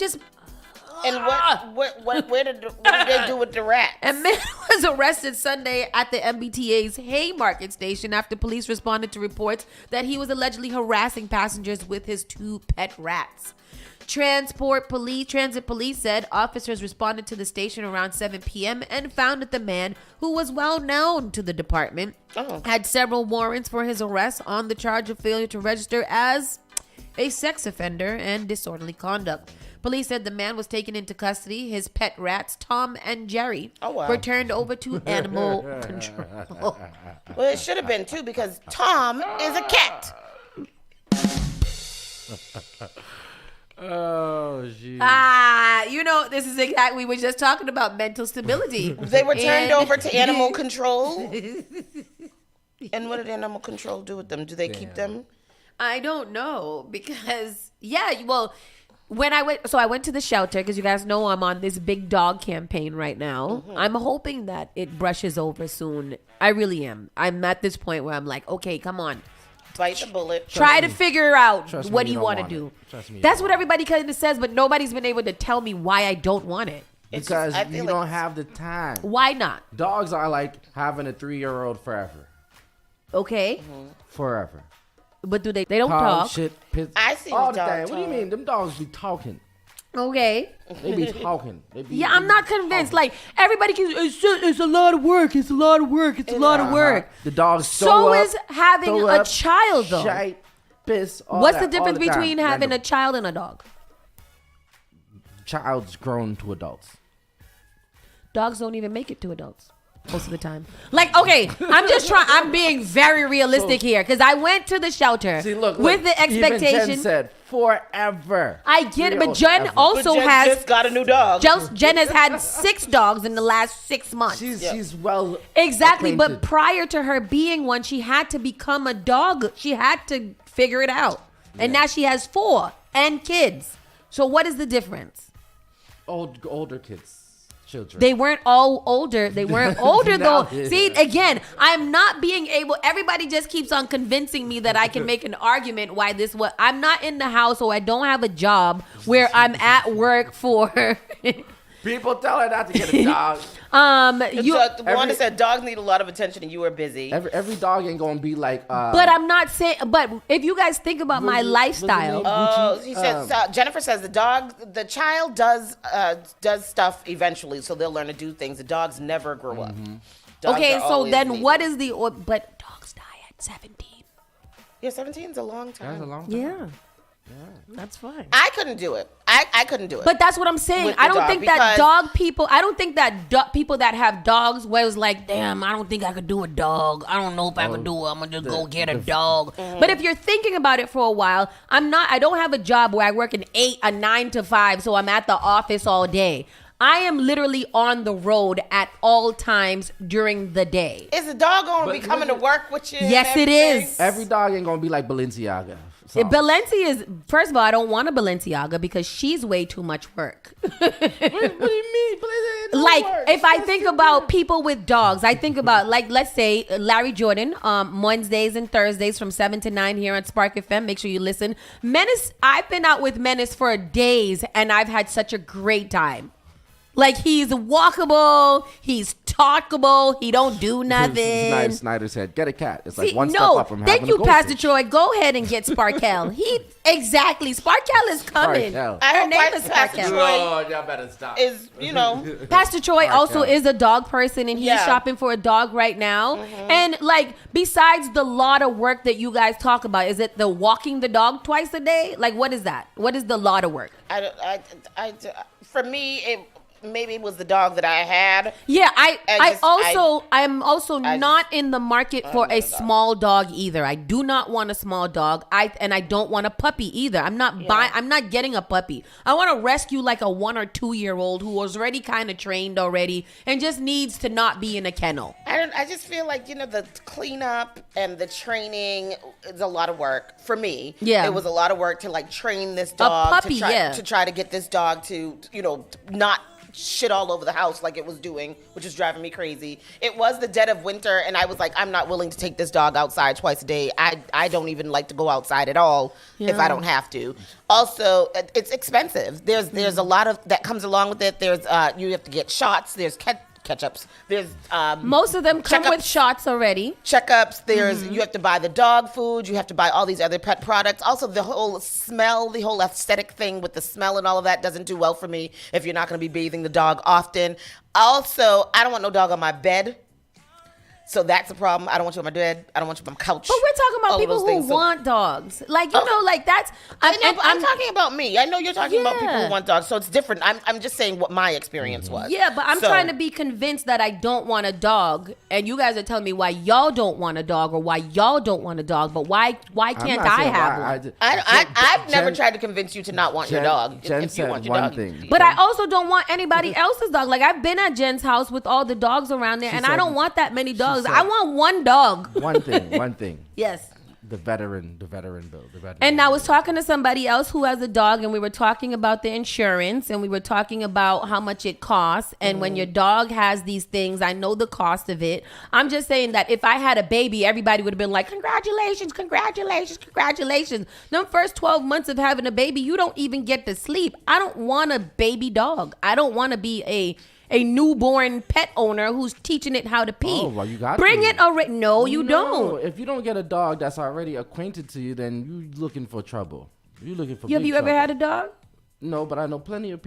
where did they do with the rats? A man was arrested Sunday at the MBTA's Haymarket station after police responded to reports that he was allegedly harassing passengers with his 2 pet rats. Transit police said officers responded to the station around 7 p.m. and found that the man, who was well known to the department, had several warrants for his arrest on the charge of failure to register as a sex offender and disorderly conduct. Police said the man was taken into custody. His pet rats, Tom and Jerry, were turned over to animal control. Well, it should have been too, because Tom is a cat. Oh, geez. This is exactly, we were just talking about mental stability. They were turned over to animal control. And what did animal control do with them? Do they keep them? I don't know, because when I went to the shelter, because you guys know I'm on this big dog campaign right now. I'm hoping that it brushes over soon. I really am. I'm at this point where I'm like, okay, come on. Bite the bullet. Try to figure out what you you want to don't do. Trust me, That's what everybody kind of says, but nobody's been able to tell me why I don't want it. Because you don't have the time. Why not? Dogs are like having a 3-year-old forever. Okay. Forever. But they don't talk. Shit, piss, I see all the the dog time. What do you mean? Them dogs be talking. Okay. They be talking. I'm not convinced. Like, everybody it's a lot of work. It's a lot of work. It's a lot of work. The dogs So is having a child, though. Shite, piss, all What's that, the difference all the time. between having a Random. child and a dog? Child's grown to adults. Dogs don't even make it to adults most of the time. Like, okay, I'm being very realistic here, because I went to the shelter with the expectation. Even Jen said forever. I get it, but Jen also has just got a new dog. Jen has had 6 dogs in the last 6 months. She's well exactly, acquainted. but prior to her being one, she had to become a dog. She had to figure it out, and now she has 4 and kids. So what is the difference? Older kids. Children. They weren't all older. They weren't older though. No. See, again, I'm not being able. Everybody just keeps on convincing me that I can make an argument why this. What I'm not in the house, or I don't have a job where I'm at work for. People tell her not to get a dog. Wanda said dogs need a lot of attention, and you are busy. Every dog ain't gonna be like. But I'm not saying. But if you guys think about my lifestyle, she said. Jennifer says the child does stuff eventually, so they'll learn to do things. The dogs never grow up. Dogs okay, are so always then babies. what is the? But dogs die at 17. Yeah, 17 is a long time. That's a long time. Yeah. That's fine. I couldn't do it. I couldn't do it. But that's what I'm saying. I don't think that dog people. I don't think that people that have dogs where it's like, damn, I don't think I could do a dog. I don't know if I could do it. I'm gonna just go get a dog. But if you're thinking about it for a while, I don't have a job where I work a 9 to 5, so I'm at the office all day. I am literally on the road at all times during the day. Is the dog going to be coming to work with you? Yes, it is. Every dog ain't gonna be like Balenciaga. So. Balenciaga is, first of all, I don't want a Balenciaga because she's way too much work. What do you mean? Like, if I think about people with dogs, I think about, like, let's say Larry Jordan, Wednesdays and Thursdays from 7 to 9 here on Spark FM. Make sure you listen. Menace, I've been out with Menace for days, and I've had such a great time. Like, he's walkable, he's talkable, he don't do nothing. Snyder said, get a cat. It's like one step up from having a thank you, goldfish. Pastor Troy. Go ahead and get Sparkle. Exactly. Sparkle is coming. Sparkle. I Her hope name is Pastor Sparkle. Troy y'all better stop. is, you know. Pastor Troy also is a dog person, and he's shopping for a dog right now. And, like, besides the lot of work that you guys talk about, is it the walking the dog twice a day? Like, what is that? What is the lot of work? For me, maybe it was the dog that I had. Yeah, I'm also not in the market for a small dog either. I do not want a small dog. I don't want a puppy either. I'm not getting a puppy. I want to rescue like a 1 or 2 year old who was already kind of trained already and just needs to not be in a kennel. I just feel like, the cleanup and the training is a lot of work for me. Yeah. It was a lot of work to like train this dog. A puppy, to try to get this dog to, not shit all over the house like it was doing, which is driving me crazy. It was the dead of winter, and I was like, I'm not willing to take this dog outside twice a day. I don't even like to go outside at all if I don't have to. Also, it's expensive. There's a lot of that comes along with it. There's you have to get shots. There's ketchups. There's most of them come with shots already. Checkups. There's you have to buy the dog food. You have to buy all these other pet products. Also, the whole smell, the whole aesthetic thing with the smell and all of that doesn't do well for me if you're not going to be bathing the dog often. Also, I don't want no dog on my bed. So that's a problem. I don't want you on my bed. I don't want you on my couch. But we're talking about people who want dogs. Like, like that's... I'm talking about me. I know you're talking about people who want dogs, so it's different. I'm just saying what my experience was. Yeah, but I'm trying to be convinced that I don't want a dog, and you guys are telling me why y'all don't want a dog or why y'all don't want a dog, but why can't I have one? I've never tried to convince you to not want your dog. Jen said one thing. But I also don't want anybody else's dog. Like, I've been at Jen's house with all the dogs around there, and I don't want that many dogs. I want one dog. One thing. Yes. The veteran bill. And I was talking to somebody else who has a dog, and we were talking about the insurance, and we were talking about how much it costs. And when your dog has these things, I know the cost of it. I'm just saying that if I had a baby, everybody would have been like, congratulations. The first 12 months of having a baby, you don't even get to sleep. I don't want a baby dog. I don't want to be a newborn pet owner who's teaching it how to pee. Oh, well, you got Bring to. it already. No, you don't. If you don't get a dog that's already acquainted to you, then you're looking for trouble. You're looking for Have you ever had a dog? No, but I know plenty of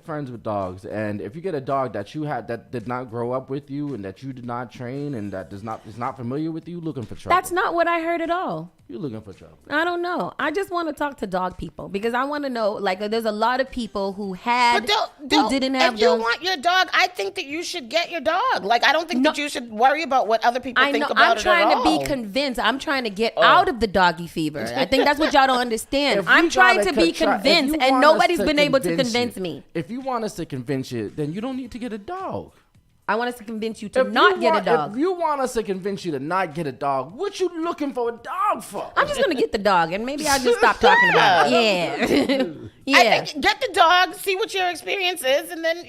friends with dogs. And if you get a dog that you had that did not grow up with you and that you did not train and that is not familiar with you, looking for trouble. That's not what I heard at all. You're looking for trouble. I don't know. I just want to talk to dog people because I want to know, like, there's a lot of people who had, who didn't have dogs. If you want your dog, I think that you should get your dog. Like, I don't think that you should worry about what other people think about it at all. I'm trying to be convinced. I'm trying to get out of the doggy fever. I think that's what y'all don't understand. I'm trying to be convinced, and nobody's been able to convince me. If you want us to convince you, then you don't need to get a dog. I want us to convince you to not get a dog. If you want us to convince you to not get a dog, what you looking for a dog for? I'm just going to get the dog, and maybe I'll just stop talking about it. Yeah. I think get the dog, see what your experience is, and then,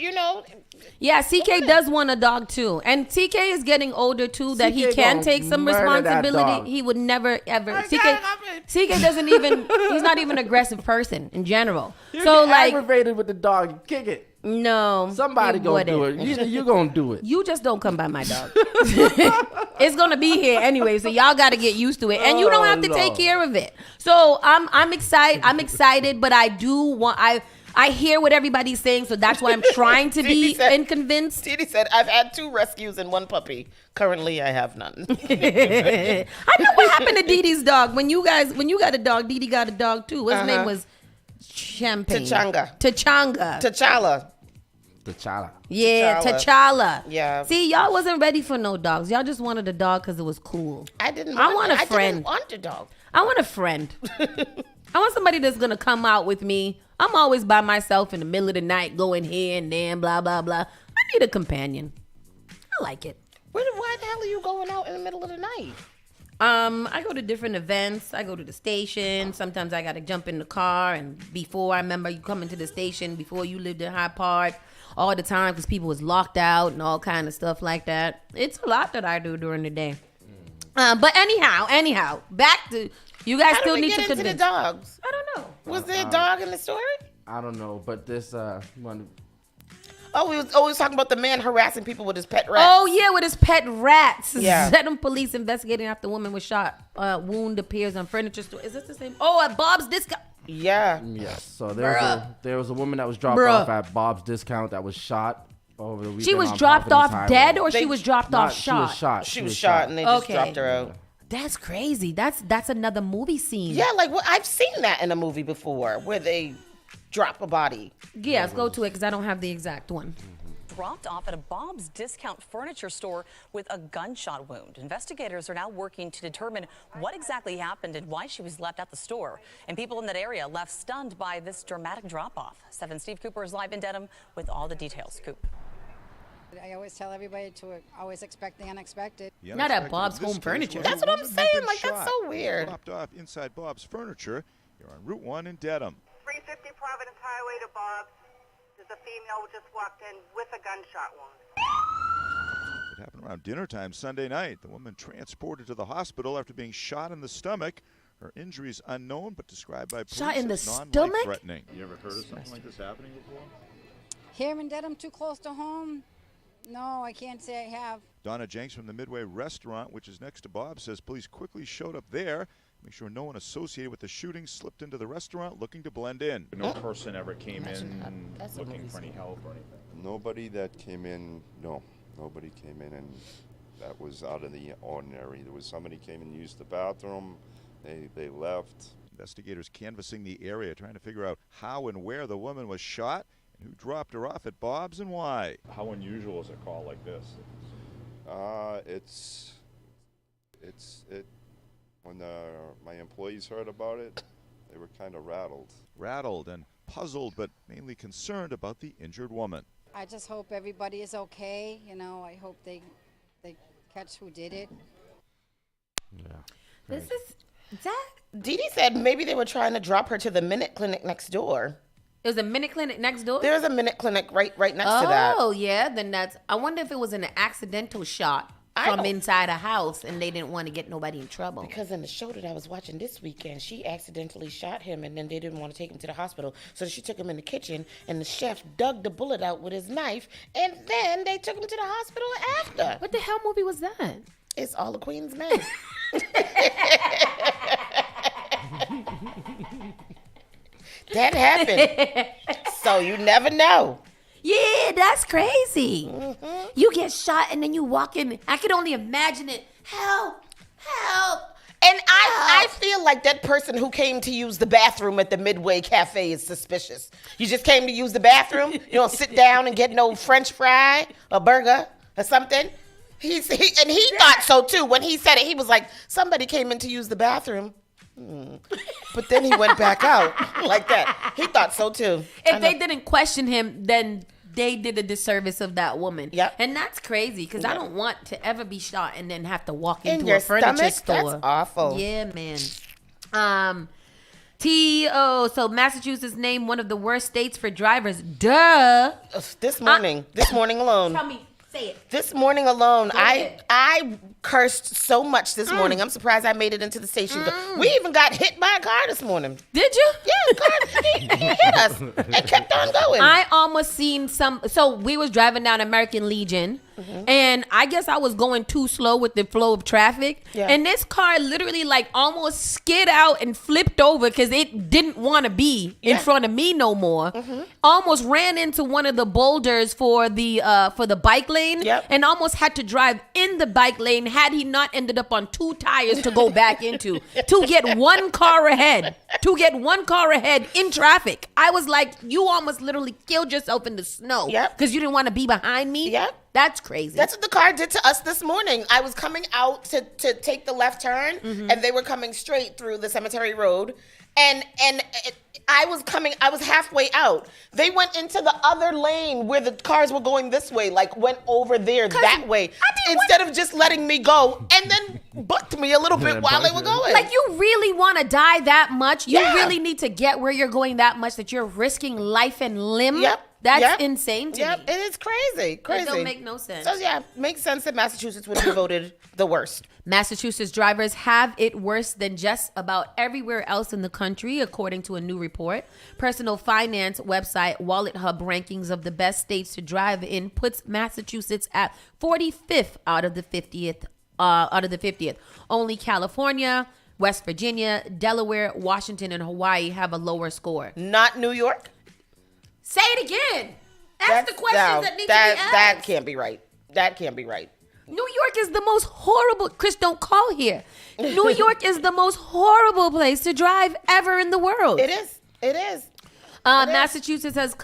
Yeah, CK does want a dog, too. And TK is getting older, too, that he can take some responsibility. He would never, ever. CK doesn't even, he's not even an aggressive person in general. You get aggravated with the dog, you kick it. No. Somebody gonna do it. You're gonna do it. You just don't come by my dog. It's gonna be here anyway, so y'all gotta get used to it. And you don't have to take care of it. So I'm excited, but I do want I hear what everybody's saying, so that's why I'm trying to be convinced. Titi said, I've had 2 rescues and 1 puppy. Currently, I have none. I know what happened to Dee Dee's dog. When you got a dog, Dee Dee got a dog too. His name was champagne. T'Challa. T'Challa. Yeah, T'Challa. Yeah. See, y'all wasn't ready for no dogs. Y'all just wanted a dog because it was cool. I want a friend. I didn't want a dog. I want a friend. I want somebody that's going to come out with me. I'm always by myself in the middle of the night going here and there and blah, blah, blah. I need a companion. I like it. Why the hell are you going out in the middle of the night? I go to different events. I go to the station. Sometimes I got to jump in the car. And before, I remember you coming to the station before you lived in Hyde Park all the time because people was locked out and all kind of stuff like that. It's a lot that I do during the day. But anyhow, back to you guys. How still did we need get to into the convince. dogs? I don't know. Was there a dog in the story? I don't know, but this one. Oh, we was always talking about the man harassing people with his pet rats. Oh yeah, with his pet rats. Yeah. Dedham police investigating after woman was shot. Wound appears on furniture store. Is this the same? Oh, at Bob's Discount. Yeah. Yes. So there was a woman that was dropped off at Bob's Discount that was shot over the weekend. She was on dropped Providence off Highway. dead, or she was dropped off She was shot. shot. She was shot, and they just dropped her out. That's crazy. That's another movie scene. Yeah, like I've seen that in a movie before where they drop a body. Yeah, let's go to it because I don't have the exact one. Dropped off at a Bob's Discount furniture store with a gunshot wound. Investigators are now working to determine what exactly happened and why she was left at the store. And people in that area left stunned by this dramatic drop-off. 7 Steve Cooper is live in Dedham with all the details. Coop. I always tell everybody to always expect the unexpected. Not at Bob's Home Furniture. That's what I'm saying. Like, that's so weird. Dropped off inside Bob's Furniture. You're on Route 1 in Dedham. 350 Providence Highway to Bob's. There's a female who just walked in with a gunshot wound. It happened around dinner time Sunday night. The woman transported to the hospital after being shot in the stomach. Her injuries unknown, but described by police Shot in the as stomach? non-life-threatening. You ever heard of something like this happening before? Here in Dedham, too close to home? No, I can't say I have. Donna Jenks from the Midway restaurant, which is next to Bob, says police quickly showed up there. Make sure no one associated with the shooting slipped into the restaurant looking to blend in. No person ever came in looking for any help or anything? Nobody that came in, no. Nobody came in and that was out of the ordinary. There was somebody came and used the bathroom. They left. Investigators canvassing the area, trying to figure out how and where the woman was shot and who dropped her off at Bob's and why. How unusual is a call like this? When my employees heard about it, they were kind of rattled. Rattled and puzzled, but mainly concerned about the injured woman. I just hope everybody is okay. You know, I hope they catch who did it. Yeah. This is that. Dee Dee said maybe they were trying to drop her to the Minute Clinic next door. It was a Minute Clinic next door? There's a Minute Clinic right next to that. Oh, yeah. Then I wonder if it was an accidental shot from inside a house and they didn't want to get nobody in trouble. Because in the show that I was watching this weekend, she accidentally shot him and then they didn't want to take him to the hospital. So she took him in the kitchen and the chef dug the bullet out with his knife and then they took him to the hospital after. What the hell movie was that? It's All the Queen's Men. That happened. So you never know. Yeah, that's crazy. Mm-hmm. You get shot and then you walk in. I could only imagine it. Help. And I feel like that person who came to use the bathroom at the Midway Cafe is suspicious. You just came to use the bathroom? You don't sit down and get no French fry or burger or something? He thought so too. When he said it, he was like, somebody came in to use the bathroom. But then he went back out like that. He thought so too. If they didn't question him, then they did a disservice of that woman. Yep. And that's crazy because I don't want to ever be shot and then have to walk In into your a furniture stomach? store. That's awful. Yeah, man. So Massachusetts named one of the worst states for drivers. Duh. This morning alone. Tell me. Say it. This morning alone, I cursed so much this morning. I'm surprised I made it into the station. We even got hit by a car this morning. Did you? Yeah, the car he hit us and kept on going. I almost seen some. So we was driving down American Legion, and I guess I was going too slow with the flow of traffic. And this car literally like almost skid out and flipped over because it didn't want to be in front of me no more. Almost ran into one of the boulders for the bike lane, and almost had to drive in the bike lane had he not ended up on 2 tires to go back into to get one car ahead in traffic. I was like, you almost literally killed yourself in the snow because you didn't want to be behind me. That's crazy. That's what the car did to us this morning. I was coming out to take the left turn, and they were coming straight through the cemetery road. And I was halfway out. They went into the other lane where the cars were going this way, like went over there that way, instead of just letting me go, and then bucked me a little bit while they were going. Like, you really want to die that much? You really need to get where you're going that much that you're risking life and limb? That's insane to me. It is crazy. It don't make no sense. So makes sense that Massachusetts would be voted the worst. Massachusetts drivers have it worse than just about everywhere else in the country, according to a new report. Personal finance website Wallet Hub rankings of the best states to drive in puts Massachusetts at 45th out of the 50th. Only California, West Virginia, Delaware, Washington, and Hawaii have a lower score. Not New York? Say it again. Ask the questions that need to be asked. That can't be right. That can't be right. New York is the most horrible. Chris, don't call here. New York is the most horrible place to drive ever in the world. It is. It is. Massachusetts has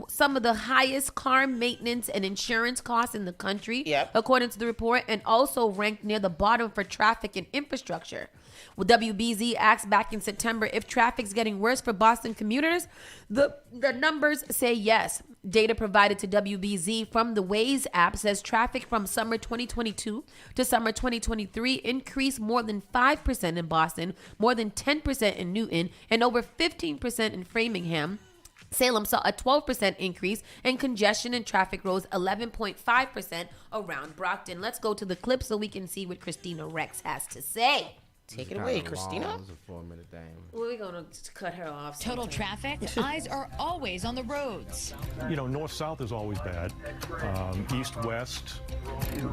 some of the highest car maintenance and insurance costs in the country, according to the report, and also ranked near the bottom for traffic and infrastructure. Well, WBZ asked back in September if traffic's getting worse for Boston commuters. The numbers say yes. Data provided to WBZ from the Waze app says traffic from summer 2022 to summer 2023 increased more than 5% in Boston, more than 10% in Newton, and over 15% in Framingham. Salem saw a 12% increase, and congestion and traffic rose 11.5% around Brockton. Let's go to the clip so we can see what Christina Rex has to say. Take it away, Christina. It was a 4-minute thing. We're going to cut her off. Total traffic. Eyes are always on the roads. You know, north-south is always bad. East-west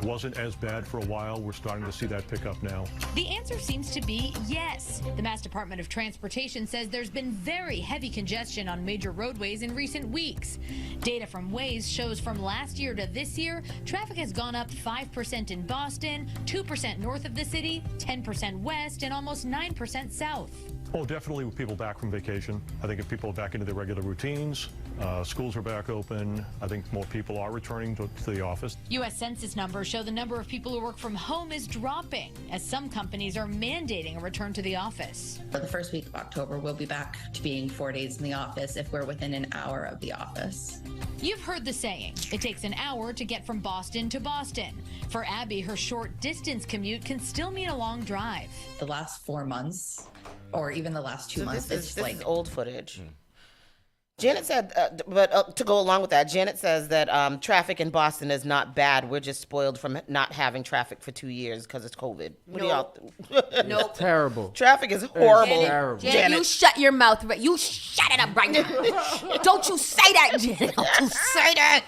wasn't as bad for a while. We're starting to see that pick up now. The answer seems to be yes. The Mass Department of Transportation says there's been very heavy congestion on major roadways in recent weeks. Data from Waze shows from last year to this year, traffic has gone up 5% in Boston, 2% north of the city, 10% west, and almost 9% south. Oh, definitely with people back from vacation. I think if people are back into their regular routines, schools are back open, I think more people are returning to the office. U.S. Census numbers show the number of people who work from home is dropping as some companies are mandating a return to the office. For the first week of October, we'll be back to being 4 days in the office if we're within an hour of the office. You've heard the saying, it takes an hour to get from Boston to Boston. For Abby, her short distance commute can still mean a long drive. The last 4 months, or even the last 2 months, this is old footage. Janet said, but to go along with that, Janet says that traffic in Boston is not bad. We're just spoiled from not having traffic for 2 years because it's COVID. What do y'all think? Nope. Terrible. Traffic is horrible. Janet, you shut your mouth. You shut it up right now. Don't you say that, Janet. Don't you say that.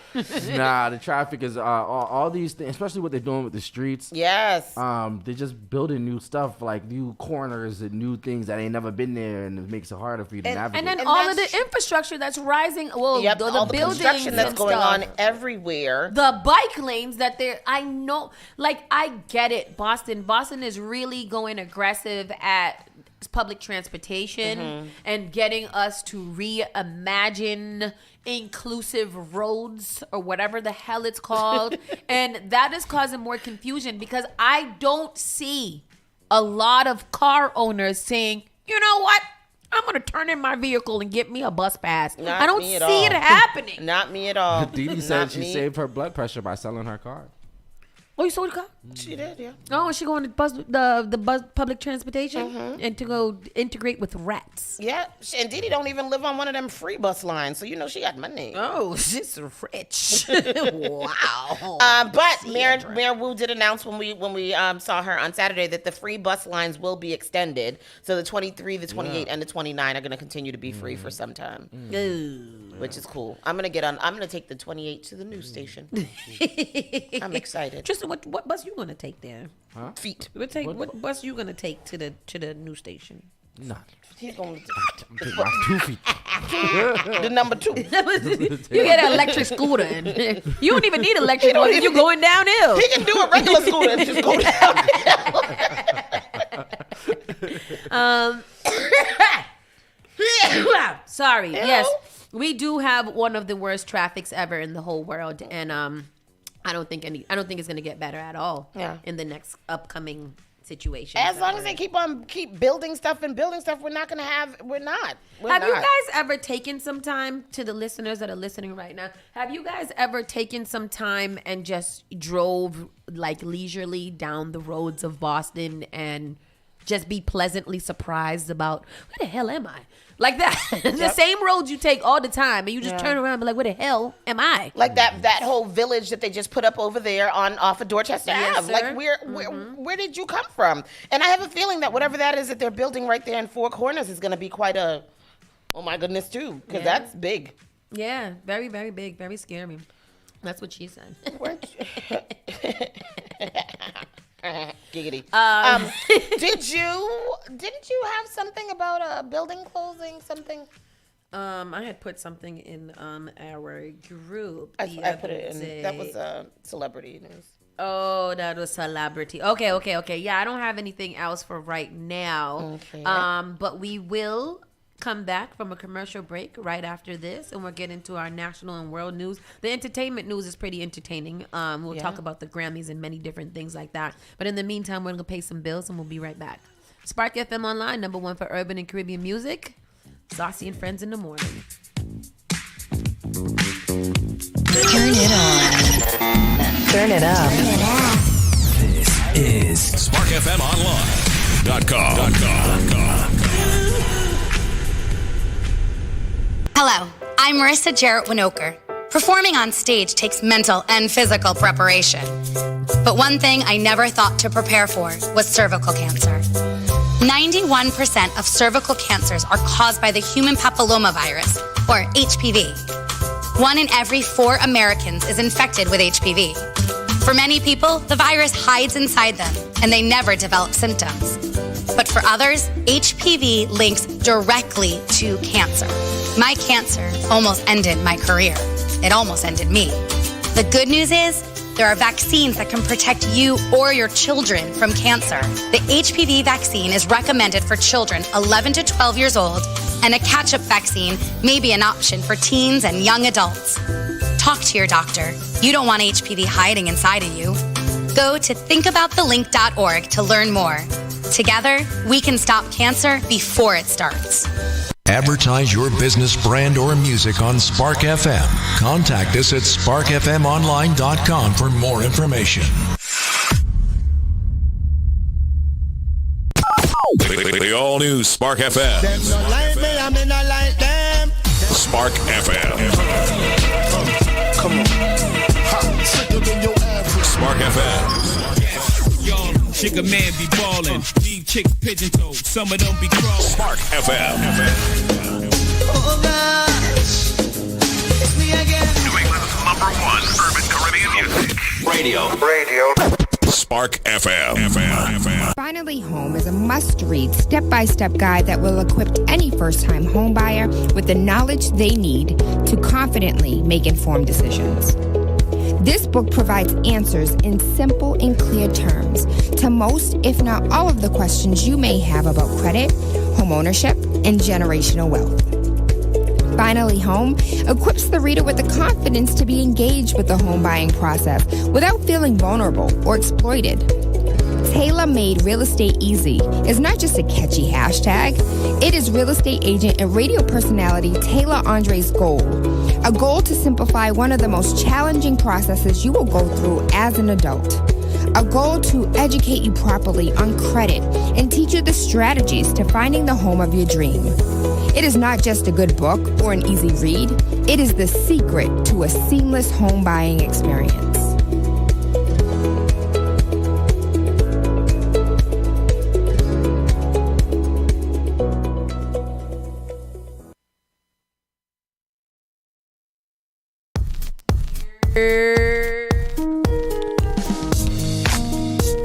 Nah, the traffic is all these things, especially what they're doing with the streets. Yes. They're just building new stuff, like new corners and new things that ain't never been there, and it makes it harder for you to navigate. And then all of the infrastructure that's rising. Well, the buildings construction that's going stuff. on everywhere. The bike lanes that I know, like, I get it. Boston is really going aggressive at public transportation and getting us to reimagine inclusive roads or whatever the hell it's called. And that is causing more confusion because I don't see a lot of car owners saying, you know what? I'm going to turn in my vehicle and get me a bus pass. I don't see it happening. Not me at all. Dee Dee said she saved her blood pressure by selling her car. Oh, you sold a car? She did, yeah. Oh, she going to the bus public transportation and to go integrate with rats. Yeah, and Didi don't even live on one of them free bus lines, so you know she got money. Oh, she's rich. Wow. But Mayor Wu did announce when we saw her on Saturday that the free bus lines will be extended. So the 23, the 28, and the 29 are going to continue to be free for some time, which is cool. I'm gonna take the 28 to the news station. I'm excited. Tristan, what bus you gonna take there? Huh? Feet. What bus you gonna take to the news station? Nah. He's going to take my 2 feet. The number 2. You get an electric scooter. And you don't even need an electric scooter if you're going downhill. He can do a regular scooter and just go downhill. Sorry. Yes, we do have one of the worst traffics ever in the whole world, and I don't think it's gonna get better at all. Yeah. In the next upcoming situation. As long as they keep building stuff, we're not. Have you guys ever taken some time, to the listeners that are listening right now, have you guys ever taken some time and just drove like leisurely down the roads of Boston and just be pleasantly surprised about, where the hell am I? Like that. The same roads you take all the time, and you just turn around and be like, where the hell am I? Like that whole village that they just put up over there off of Dorchester Ave. Like where did you come from? And I have a feeling that whatever that is that they're building right there in Four Corners is going to be quite a, oh my goodness too, because that's big. Yeah, very, very big, very scary. That's what she said. Giggity. Didn't you have something about a building closing? Something? I had put something in our group. I put it in. That was celebrity news. Oh, that was celebrity. Okay. Yeah, I don't have anything else for right now. Okay. But we will come back from a commercial break right after this, and we'll get into our national and world news. The entertainment news is pretty entertaining. We'll talk about the Grammys and many different things like that. But in the meantime, we're going to pay some bills, and we'll be right back. Spark FM Online, #1 for urban and Caribbean music. Saucy and Friends in the morning. Turn it on. Turn it up. This is SparkFMOnline.com. Hello, I'm Marissa Jarrett Winokur. Performing on stage takes mental and physical preparation. But one thing I never thought to prepare for was cervical cancer. 91% of cervical cancers are caused by the human papillomavirus, or HPV. 1 in every 4 Americans is infected with HPV. For many people, the virus hides inside them, and they never develop symptoms. But for others, HPV links directly to cancer. My cancer almost ended my career. It almost ended me. The good news is, there are vaccines that can protect you or your children from cancer. The HPV vaccine is recommended for children 11 to 12 years old, and a catch-up vaccine may be an option for teens and young adults. Talk to your doctor. You don't want HPV hiding inside of you. Go to thinkaboutthelink.org to learn more. Together, we can stop cancer before it starts. Advertise your business, brand, or music on Spark FM. Contact us at sparkfmonline.com for more information. The all-new Spark FM. Spark FM. Come on. Spark FM. Yo, chick a man be ballin'. These chicks pigeon toed. Some of them be crawling. Spark FM. Oh gosh, it's me again. New England's #1 urban Caribbean music. Radio. Spark FM. Finally Home is a must-read, step-by-step guide that will equip any first-time homebuyer with the knowledge they need to confidently make informed decisions. This book provides answers in simple and clear terms to most, if not all, of the questions you may have about credit, home ownership, and generational wealth. Finally Home equips the reader with the confidence to be engaged with the home buying process without feeling vulnerable or exploited. Tailor-Made Real Estate Easy is not just a catchy hashtag. It is real estate agent and radio personality Taylor Andre's goal. A goal to simplify one of the most challenging processes you will go through as an adult. a goal to educate you properly on credit and teach you the strategies to finding the home of your dream. It is not just a good book or an easy read, it is the secret to a seamless home buying experience.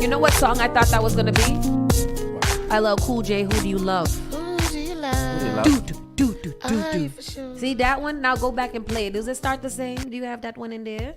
You know what song I thought that was gonna be? LL Cool J, Who Do You Love? Who do you love? Do. See that one? Now go back and play it. Does it start the same? Do you have that one in there?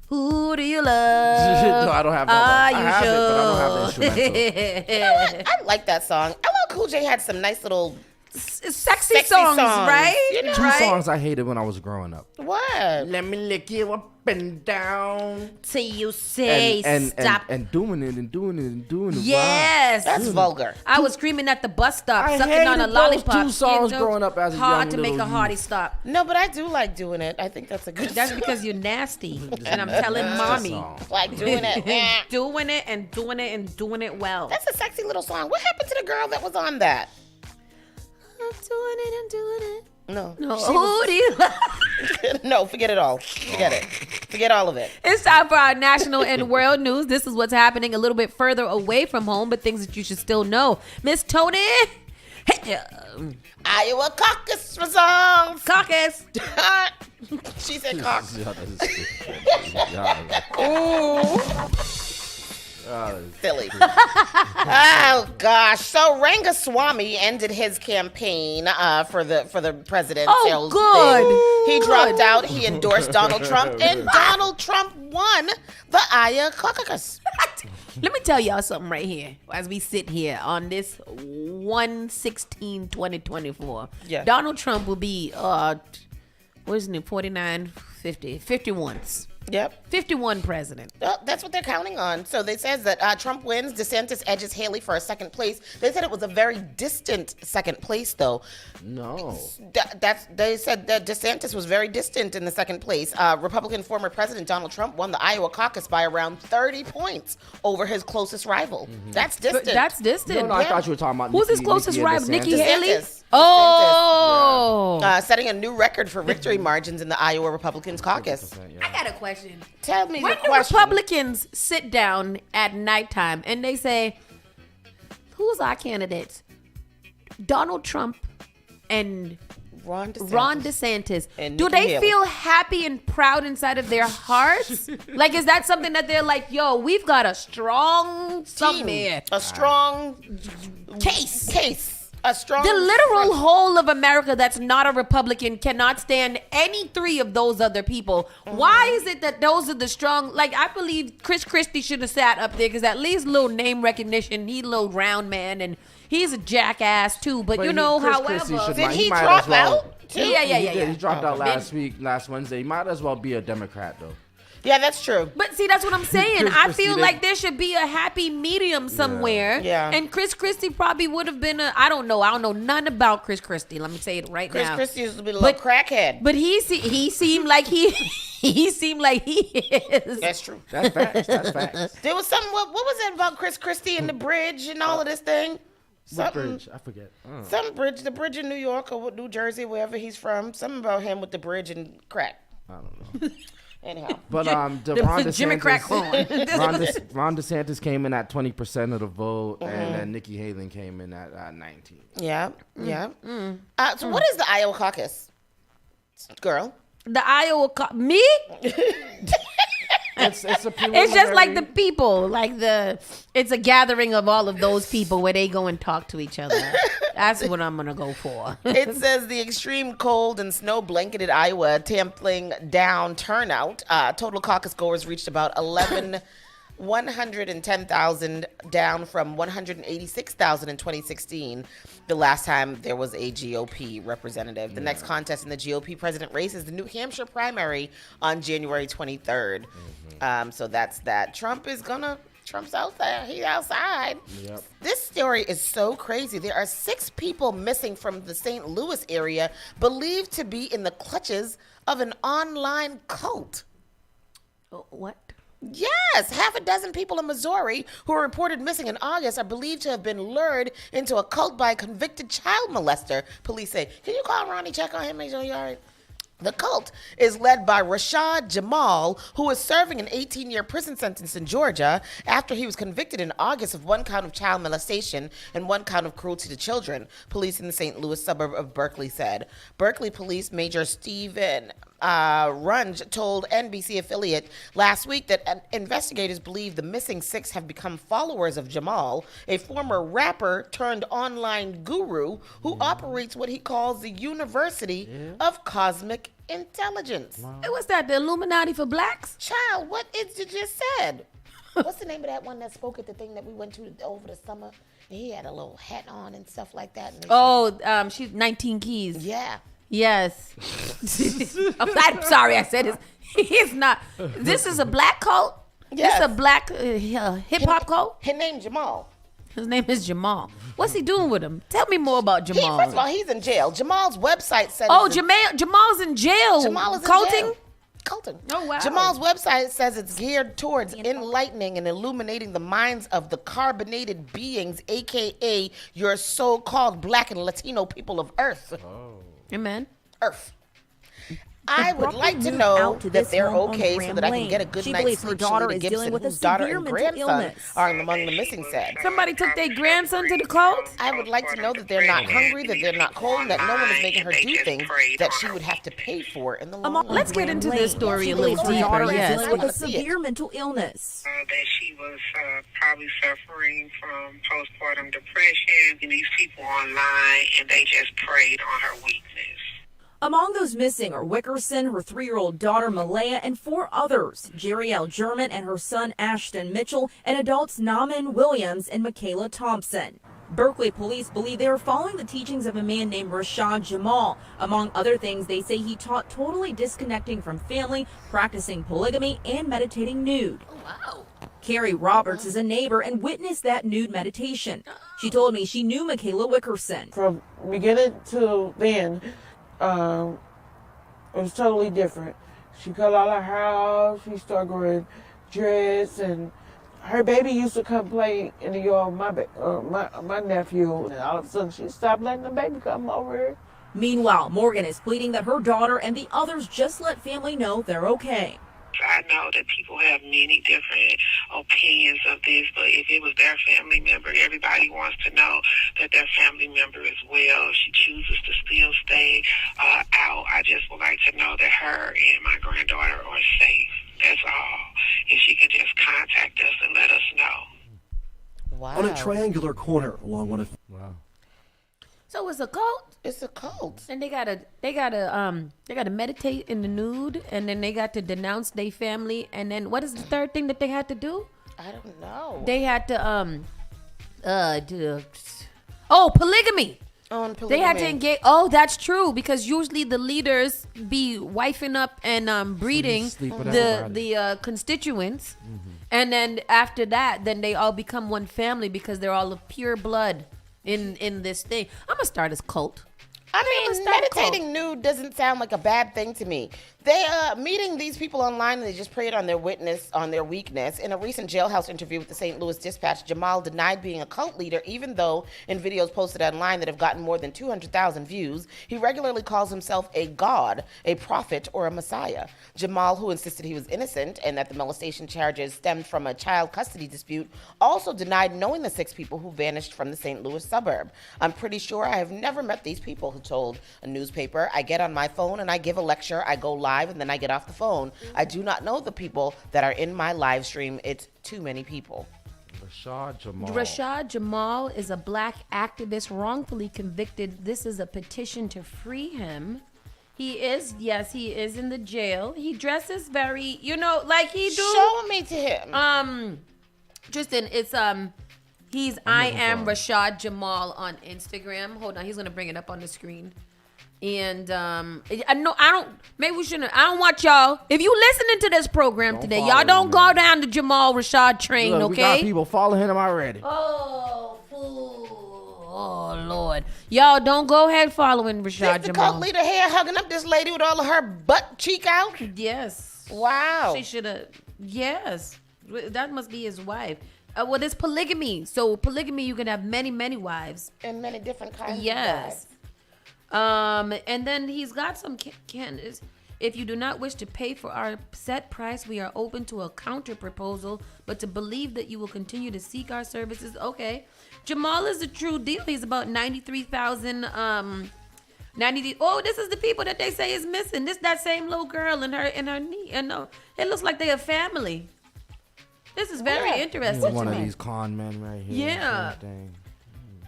Who do you love? No, I don't have that one. You I have it, but I don't have the sure? instrumental. You know what? I like that song. LL Cool J had some nice little sexy songs, right? You know, Two songs I hated when I was growing up. What? Let me lick you up and down. Till you say stop. And doing it and doing it and doing it. Yes. That's vulgar. I was screaming at the bus stop, I sucking on a hated lollipop. those two songs You know, growing up as a hard young to make little a hearty youth. stop. No, but I do like doing it. I think that's a good That's song. because you're nasty. And I'm telling mommy. Like doing it. doing it and doing it and doing it well. That's a sexy little song. What happened to the girl that was on that? I'm doing it and doing it. No. Who do you love? No, forget it all. Forget it. Forget all of it. It's time for our national and world news. This is what's happening a little bit further away from home, but things that you should still know. Miss Tony. Iowa caucus results. Caucus. She said caucus. Silly. Oh gosh. So Rangaswamy ended his campaign for the presidential good. He dropped out. He endorsed Donald Trump, and Donald Trump won the Iowa caucus. Let me tell y'all something right here as we sit here on this 1/16/2024. Yeah. Donald Trump will be what is it, 49, 50, 51s. Yep. 51 president. That's what they're counting on. So they says that Trump wins. DeSantis edges Haley for a second place. They said it was a very distant second place, though. No. They said that DeSantis was very distant in the second place. Republican former President Donald Trump won the Iowa caucus by around 30 points over his closest rival. That's distant. That's distant. No, I thought you were talking about Who's his Nikki- closest Nikki and rival? Nikki DeSantis. Haley? DeSantis. Oh. Setting a new record for victory margins in the Iowa Republicans caucus. I got a question. Tell me When the do question. Republicans sit down at nighttime and they say, who's our candidates? Donald Trump and Ron DeSantis. And Do Nikki they Haley. feel happy and proud inside of their hearts? Like, is that something that they're like, yo, we've got a strong something here. A strong case. A strong. The literal whole of America that's not a Republican cannot stand any three of those other people. Why is it that those are the strong? Like, I believe Chris Christie should have sat up there because at least little name recognition. He's a little round man and he's a jackass too. But you know, Chris however, Christie should Did might- he might drop as well- out? Yeah. He dropped out last Wednesday. He might as well be a Democrat, though. Yeah, that's true. But see, that's what I'm saying. Chris I Christie, feel they- like there should be a happy medium somewhere. Yeah. And Chris Christie probably would have been I don't know nothing about Chris Christie. Let me say it right Chris now. Christie used to be a little crackhead. But he seemed like he seemed like he is. That's true. That's facts. That's facts. There was something. What was it about Chris Christie and the bridge and all of this thing? What Something. bridge? I forget. Some bridge, the bridge in New York or New Jersey, wherever he's from. Something about him with the bridge and crack. I don't know. Anyhow. But Ron DeSantis, Jimmy Crackhorn. Ron DeSantis came in at 20% of the vote, and then Nikki Haley came in at 19. Yeah. So what is the Iowa caucus, girl? The Iowa me? It's a It's just like the people, it's a gathering of all of those people where they go and talk to each other. That's what I'm gonna go for. It says the extreme cold and snow blanketed Iowa, tampling down turnout. Total caucus goers reached about 110,000, down from 186,000 in 2016, the last time there was a GOP representative. The next contest in the GOP president race is the New Hampshire primary on January 23rd. So that's that. Trump's out there. He's outside. Yep. This story is so crazy. There are 6 people missing from the St. Louis area, believed to be in the clutches of an online cult. What? Yes, half a dozen people in Missouri who were reported missing in August are believed to have been lured into a cult by a convicted child molester, police say. Can you call Ronnie, check on him, make sure you're all right? The cult is led by Rashad Jamal, who is serving an 18-year prison sentence in Georgia after he was convicted in August of 1 count of child molestation and 1 count of cruelty to children, police in the St. Louis suburb of Berkeley said. Berkeley Police Major Stephen Runge told NBC affiliate last week that investigators believe the missing 6 have become followers of Jamal, a former rapper turned online guru who operates what he calls the University of Cosmic Intelligence. Hey, what's that, the Illuminati for blacks? Child, what is you just said? What's the name of that one that spoke at the thing that we went to over the summer? He had a little hat on and stuff like that. And She's 19 Keys. Yeah. Yes. I'm sorry, I said it's not. This is a black cult? Yes. This is a black hip-hop cult? His name Jamal. His name is Jamal. What's he doing with him? Tell me more about Jamal. First of all, he's in jail. Jamal's website says... Jamal's in jail. Jamal is in Culting? jail. Culting. Oh, wow. Jamal's website says it's geared towards enlightening and illuminating the minds of the carbonated beings, a.k.a. your so-called black and Latino people of Earth. Amen. Earth. I would like to know that they're okay so that I can get a good night's sleep. Shalita Gibson, whose daughter and grandson are among the missing, said. Somebody took their grandson to the cult? I would like to know that they're not hungry, that they're not cold, and that no one is making her do things that she would have to pay for in the long run. Let's get into this story a little deeper. Yes. Dealing with a severe mental illness. That she was probably suffering from postpartum depression. And these people online, and they just preyed on her weakness. Among those missing are Wickerson, her 3-year-old daughter Malaya, and 4 others, Jeriel German and her son Ashton Mitchell, and adults Naaman Williams and Michaela Thompson. Berkeley police believe they are following the teachings of a man named Rashad Jamal. Among other things, they say he taught totally disconnecting from family, practicing polygamy, and meditating nude. Wow. Carrie Roberts is a neighbor and witnessed that nude meditation. She told me she knew Michaela Wickerson. From beginning to then, it was totally different. She cut all her hair off. She started growing dreads, and her baby used to come play in the yard with my nephew. And all of a sudden, she stopped letting the baby come over here. Meanwhile, Morgan is pleading that her daughter and the others just let family know they're okay. I know that people have many different opinions of this, but if it was their family member, everybody wants to know that their family member is well. If she chooses to still stay out, I just would like to know that her and my granddaughter are safe. That's all. If she could just contact us and let us know. Wow. On a triangular corner along one of... Wow. So it's a cult? It's a cult. And they gotta meditate in the nude, and then they got to denounce their family, and then what is the third thing that they had to do? I don't know. They had to polygamy. On polygamy. They had to engage. Oh, that's true, because usually the leaders be wifing up and breeding the constituents, and then after that, then they all become one family because they're all of pure blood in this thing. I'm gonna start this cult. I mean, meditating nude doesn't sound like a bad thing to me. They meeting these people online, and they just preyed on their weakness. In a recent jailhouse interview with the St. Louis Dispatch, Jamal denied being a cult leader, even though in videos posted online that have gotten more than 200,000 views, he regularly calls himself a god, a prophet, or a messiah. Jamal, who insisted he was innocent and that the molestation charges stemmed from a child custody dispute, also denied knowing the 6 people who vanished from the St. Louis suburb. I'm pretty sure I have never met these people, he told a newspaper. I get on my phone and I give a lecture. I go live and then I get off the phone. I do not know the people that are in my live stream. It's too many people. Rashad Jamal is a black activist wrongfully convicted. This is a petition to free him. He is in the jail. He dresses very, like he do. Show me to him. Tristan, it's I am Rashad Jamal on Instagram. Hold on, he's gonna bring it up on the screen. And I don't want y'all. If you listening to this program today, y'all don't go down the Jamal Rashad train, okay? We got people following him already. Oh, fool. Oh, Lord. Y'all don't go ahead following Rashad Jamal. The cult leader here hugging up this lady with all of her butt cheek out? Yes. Wow. She should have Yes. That must be his wife. Well, there's polygamy. So polygamy, you can have many, many wives. And many different kinds yes. of wives. And then he's got some candidates. If you do not wish to pay for our set price, we are open to a counter proposal, but to believe that you will continue to seek our services. Okay. Jamal is the true deal. He's about 93,000. 90. Oh, this is the people that they say is missing. This that same little girl and her knee. And it looks like they're a family. This is very interesting. One of these con men right here. Yeah.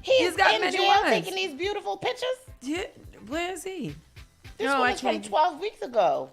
He's got in many jail wives. taking these beautiful pictures. Yeah. Where is he? This one is from 12 weeks ago.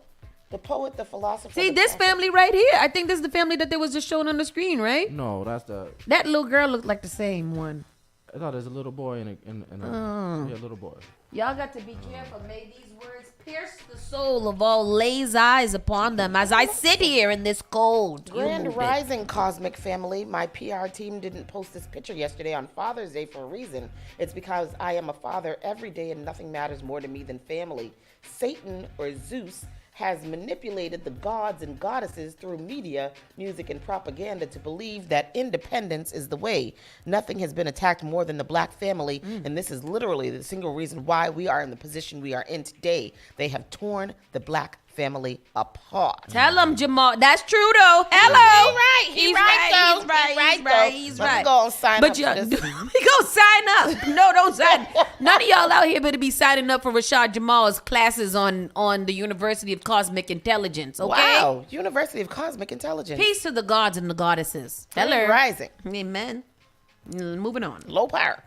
The poet, the philosopher. See, this family right here. I think this is the family that they was just showing on the screen, right? No, that's that little girl looked like the same one. I thought there's a little boy and a little boy. Y'all got to be careful. May these words pierce the soul of all lays eyes upon them as I sit here in this cold. Grand Rising Cosmic Family. My PR team didn't post this picture yesterday on Father's Day for a reason. It's because I am a father every day and nothing matters more to me than family. Satan, or Zeus, has manipulated the gods and goddesses through media, music, and propaganda to believe that independence is the way. Nothing has been attacked more than the black family, and this is literally the single reason why we are in the position we are in today. They have torn the black family apart. Tell him, Jamal. That's true, though. Hello. He's right. Let me go and sign up for this. He go sign up. No, don't sign. None of y'all out here better be signing up for Rashad Jamal's classes on the University of Cosmic Intelligence, okay? Wow. University of Cosmic Intelligence. Peace to the gods and the goddesses. Hello. Grand Rising. Amen. Moving on. Low power.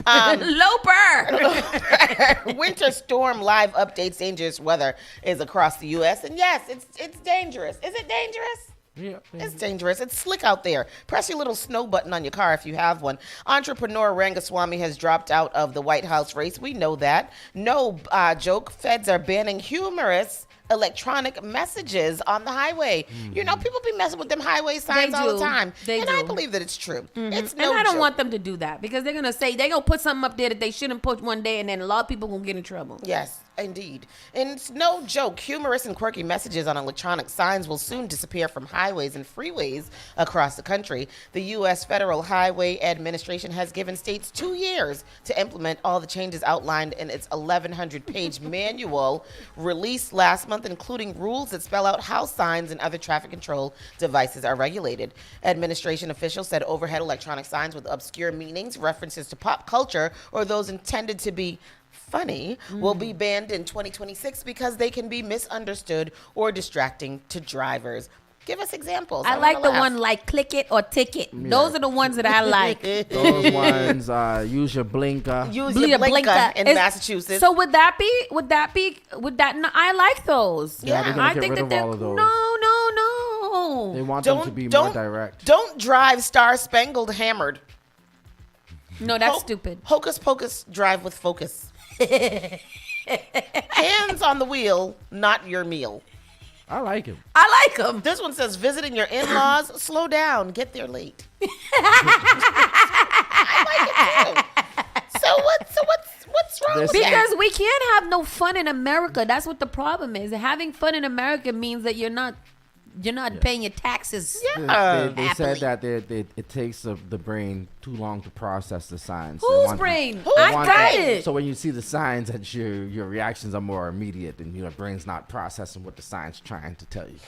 Low power. Winter storm live updates. Dangerous weather is across the U.S. And yes, it's dangerous. Is it dangerous? Yeah. It's dangerous. It's slick out there. Press your little snow button on your car if you have one. Entrepreneur Rangaswamy has dropped out of the White House race. We know that. No joke. Feds are banning humorous electronic messages on the highway. You know, people be messing with them highway signs all the time. I believe that it's true. It's no And I don't joke. want them to do that because they're going to say, they're going to put something up there that they shouldn't put one day, and then a lot of people going to get in trouble. Yes, indeed. And it's no joke. Humorous and quirky messages on electronic signs will soon disappear from highways and freeways across the country. The U.S. Federal Highway Administration has given states 2 years to implement all the changes outlined in its 1,100-page manual released last month, including rules that spell out how signs and other traffic control devices are regulated. Administration officials said overhead electronic signs with obscure meanings, references to pop culture, or those intended to be funny will be banned in 2026 because they can be misunderstood or distracting to drivers. Give us examples. I like the one like click it or ticket. Yeah. Those are the ones that I like. Those ones, use your blinker. Use your blinker in Massachusetts. So would that I like those. Yeah, they're gonna get rid of all of those. No. They want them to be more direct. Don't drive Star Spangled Hammered. No, that's stupid. Hocus Pocus, drive with focus. Hands on the wheel, not your meal. I like him. I like him. This one says, visiting your in-laws, slow down, get there late. I like it too. So what's wrong with that? Because we can't have no fun in America. That's what the problem is. Having fun in America means that you're not paying your taxes. They said that it takes the brain too long to process the signs. Whose brain? I got it. So when you see the signs, that your reactions are more immediate, and your brain's not processing what the sign's trying to tell you.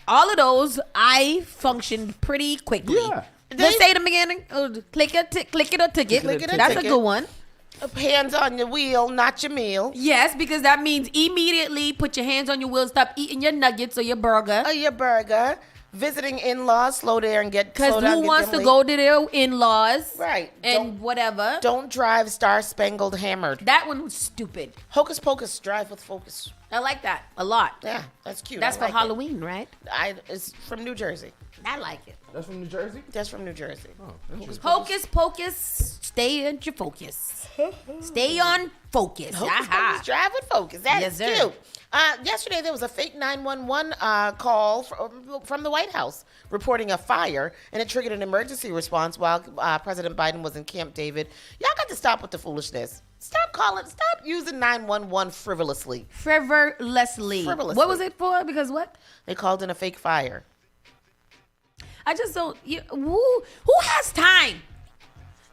All of those. I functioned pretty quickly. Yeah. Let's say them again. Click it or ticket. That's a good one. Hands on your wheel, not your meal. Yes, because that means immediately put your hands on your wheel, stop eating your nuggets or your burger. Visiting in-laws, slow down, get because who wants to go to their in-laws? Right. And whatever. Don't drive Star Spangled Hammered. That one was stupid. Hocus Pocus, drive with focus. I like that a lot. Yeah, that's cute. That's for Halloween, right? It's from New Jersey. I like it. That's from New Jersey? That's from New Jersey. Oh, Hocus Pocus, stay on your focus. Stay on focus. Hocus Pocus, drive with focus. That's cute. Yesterday, there was a fake 911 call from the White House reporting a fire, and it triggered an emergency response while President Biden was in Camp David. Y'all got to stop with the foolishness. Stop Stop using 911 frivolously. Frivolously. What was it for? Because what? They called in a fake fire. I just don't. Who has time?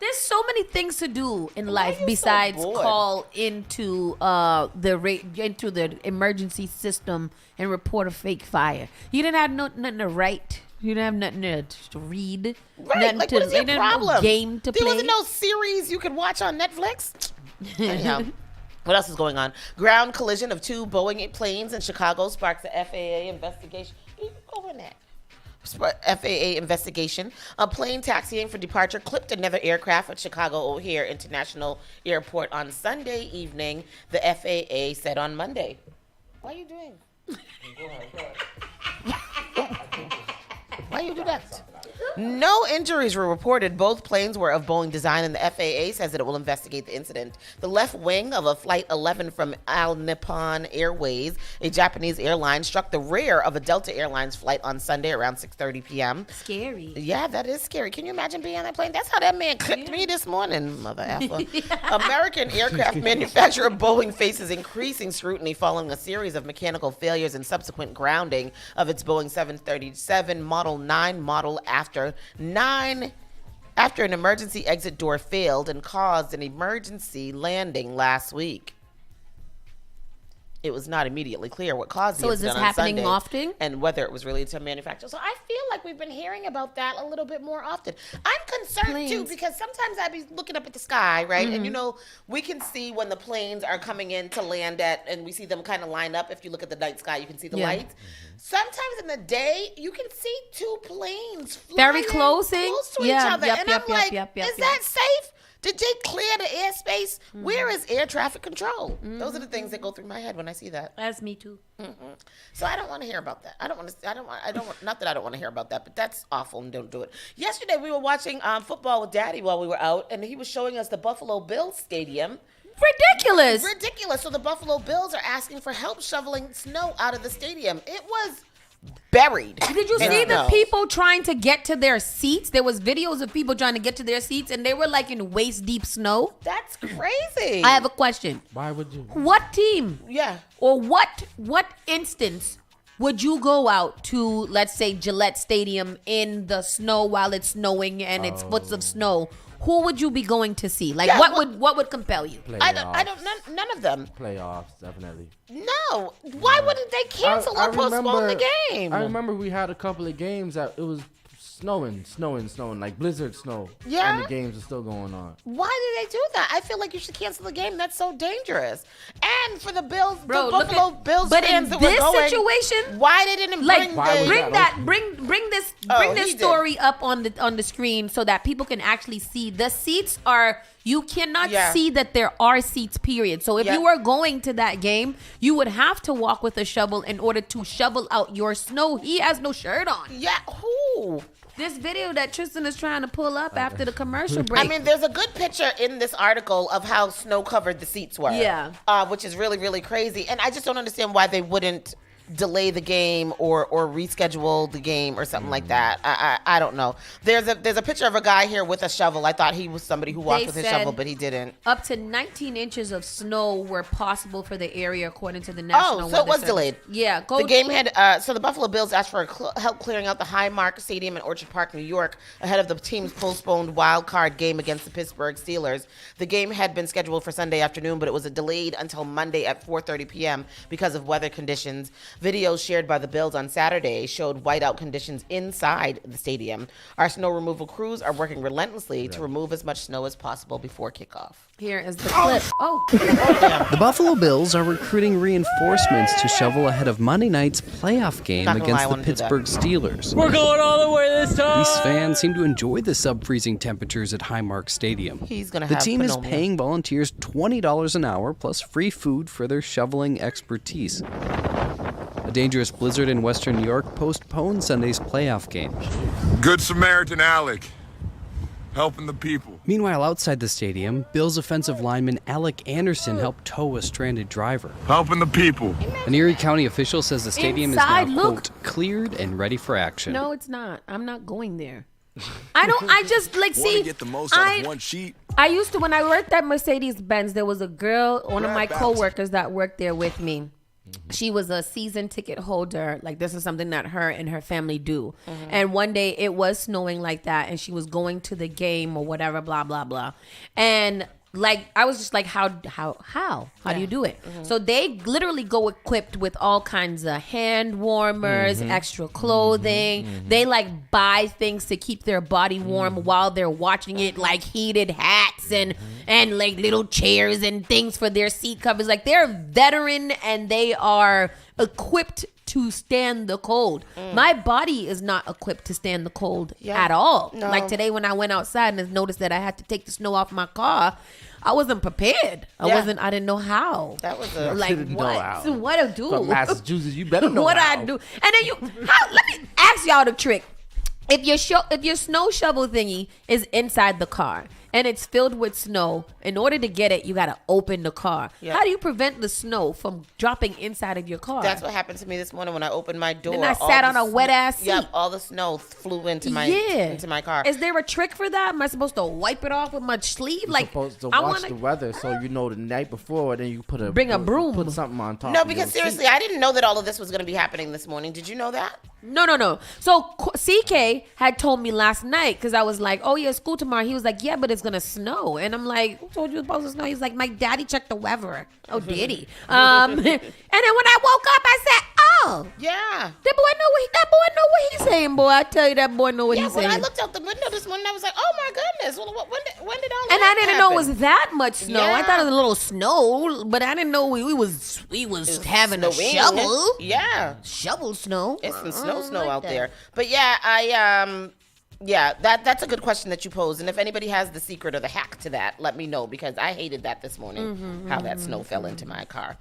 There's so many things to do in life besides call into the emergency system and report a fake fire. You didn't have nothing to write. You didn't have nothing to read. Right? Like, what is your problem? No game to play. There wasn't no series you could watch on Netflix. Anyhow, what else is going on? Ground collision of 2 Boeing planes in Chicago sparks a FAA investigation. You can go in that. FAA investigation. A plane taxiing for departure clipped another aircraft at Chicago O'Hare International Airport on Sunday evening, the FAA said on Monday. Why are you doing? Why you do that? No injuries were reported. Both planes were of Boeing design, and the FAA says that it will investigate the incident. The left wing of a Flight 11 from All Nippon Airways, a Japanese airline, struck the rear of a Delta Airlines flight on Sunday around 6:30 p.m. Scary. Yeah, that is scary. Can you imagine being on that plane? That's how that man clipped me this morning, mother effer. American aircraft manufacturer Boeing faces increasing scrutiny following a series of mechanical failures and subsequent grounding of its Boeing 737 Model 9 model after an emergency exit door failed and caused an emergency landing last week. It was not immediately clear what caused the incident on Sunday. So is this happening often? And whether it was related to manufacturer. So I feel like we've been hearing about that a little bit more often. I'm concerned too, because sometimes I be looking up at the sky, right? Mm-hmm. And you know, we can see when the planes are coming in to land at, and we see them kind of line up. If you look at the night sky, you can see the lights. Sometimes in the day, you can see 2 planes very close to each other. And I'm like, is that safe? Did they clear the airspace? Mm-hmm. Where is air traffic control? Mm-hmm. Those are the things that go through my head when I see that. That's me too. Mm-hmm. So I don't want to hear about that. Not that I don't want to hear about that, but that's awful and don't do it. Yesterday we were watching football with Daddy while we were out, and he was showing us the Buffalo Bills stadium. Ridiculous. So the Buffalo Bills are asking for help shoveling snow out of the stadium. It was buried. Did you see the people trying to get to their seats? There was videos of people trying to get to their seats, and they were like in waist deep snow. That's crazy. I have a question. Why would you? What team? Yeah. Or what instance would you go out to, let's say, Gillette Stadium in the snow while it's snowing and it's foots of snow? Who would you be going to see? Like, what would compel you? None of them. Playoffs, definitely. No. Why wouldn't they cancel or postpone the game? I remember we had a couple of games that it was snowing, like blizzard snow. Yeah. And the games are still going on. Why did they do that? I feel like you should cancel the game. That's so dangerous. And for the Bills, the Buffalo Bills fans that were going. But in this situation, why they didn't bring this story up on the screen so that people can actually see. The seats are. You cannot see that there are seats, period. So if you were going to that game, you would have to walk with a shovel in order to shovel out your snow. He has no shirt on. Yeah, who? This video that Tristan is trying to pull up after the commercial break. I mean, there's a good picture in this article of how snow-covered the seats were. Yeah. Which is really, really crazy. And I just don't understand why they wouldn't delay the game or reschedule the game or something like that. I don't know. There's a picture of a guy here with a shovel. I thought he was somebody who walked with his shovel, but he didn't. Up to 19 inches of snow were possible for the area, according to the National Weather so it was Service. delayed. Yeah. The game had, so the Buffalo Bills asked for help clearing out the Highmark Stadium in Orchard Park, New York, ahead of the team's postponed wild card game against the Pittsburgh Steelers. The game had been scheduled for Sunday afternoon, but it was delayed until Monday at 4:30 p.m. because of weather conditions. Videos shared by the Bills on Saturday showed whiteout conditions inside the stadium. Our snow removal crews are working relentlessly to remove as much snow as possible before kickoff. Here is the clip. The Buffalo Bills are recruiting reinforcements to shovel ahead of Monday night's playoff game against the Pittsburgh Steelers. We're going all the way this time. These fans seem to enjoy the sub-freezing temperatures at Highmark Stadium. The team is paying volunteers $20 an hour plus free food for their shoveling expertise. A dangerous blizzard in western New York postponed Sunday's playoff game. Good Samaritan Alec, helping the people. Meanwhile, outside the stadium, Bills offensive lineman Alec Anderson helped tow a stranded driver. Helping the people. An Erie County official says the stadium is now, quote, cleared and ready for action. No, it's not. I'm not going there. I just like see. Want to get the most out of one sheet? I used to, when I worked at Mercedes-Benz, there was a girl, one of my coworkers that worked there with me. She was a season ticket holder. Like, this is something that her and her family do. And one day it was snowing like that, and she was going to the game or whatever, blah, blah, blah. And like, I was just like, how do you do it? So they literally go equipped with all kinds of hand warmers, extra clothing. They like buy things to keep their body warm while they're watching it, like heated hats and like little chairs and things for their seat covers. Like, they're veteran and they are equipped to stand the cold. My body is not equipped to stand the cold at all. No. Like today when I went outside and noticed that I had to take the snow off my car, I wasn't prepared. I didn't know how. That was what to do. From Massachusetts, you better know what how. I do. And then let me ask y'all the trick. If your snow shovel thingy is inside the car and it's filled with snow, in order to get it, you got to open the car. Yep. How do you prevent the snow from dropping inside of your car? That's what happened to me this morning when I opened my door. And I sat on a wet-ass seat. Yep, all the snow flew into my car. Is there a trick for that? Am I supposed to wipe it off with my sleeve? You're supposed to watch the weather so you know the night before, then you bring a broom. Put something on top. No, because seriously, I didn't know that all of this was going to be happening this morning. Did you know that? No. So CK had told me last night, because I was like, oh yeah, school tomorrow. He was like, yeah, but it's going to snow. And I'm like, who told you it's supposed to snow? He's like, my daddy checked the weather. Oh, did he? And then when I woke up, I said, oh. Yeah. That boy know what he's saying, boy. I tell you, that boy know what he's saying. Yeah, when I looked out the window this morning, I was like, oh my goodness. Well, when did all that And I didn't happen? know it was that much snow. I thought it was a little snow, but I didn't know we was having a shovel. Yeah. Shovel snow. It's some snow out there. But yeah, that's a good question that you posed. And if anybody has the secret or the hack to that, let me know, because I hated that this morning, how that snow fell into my car.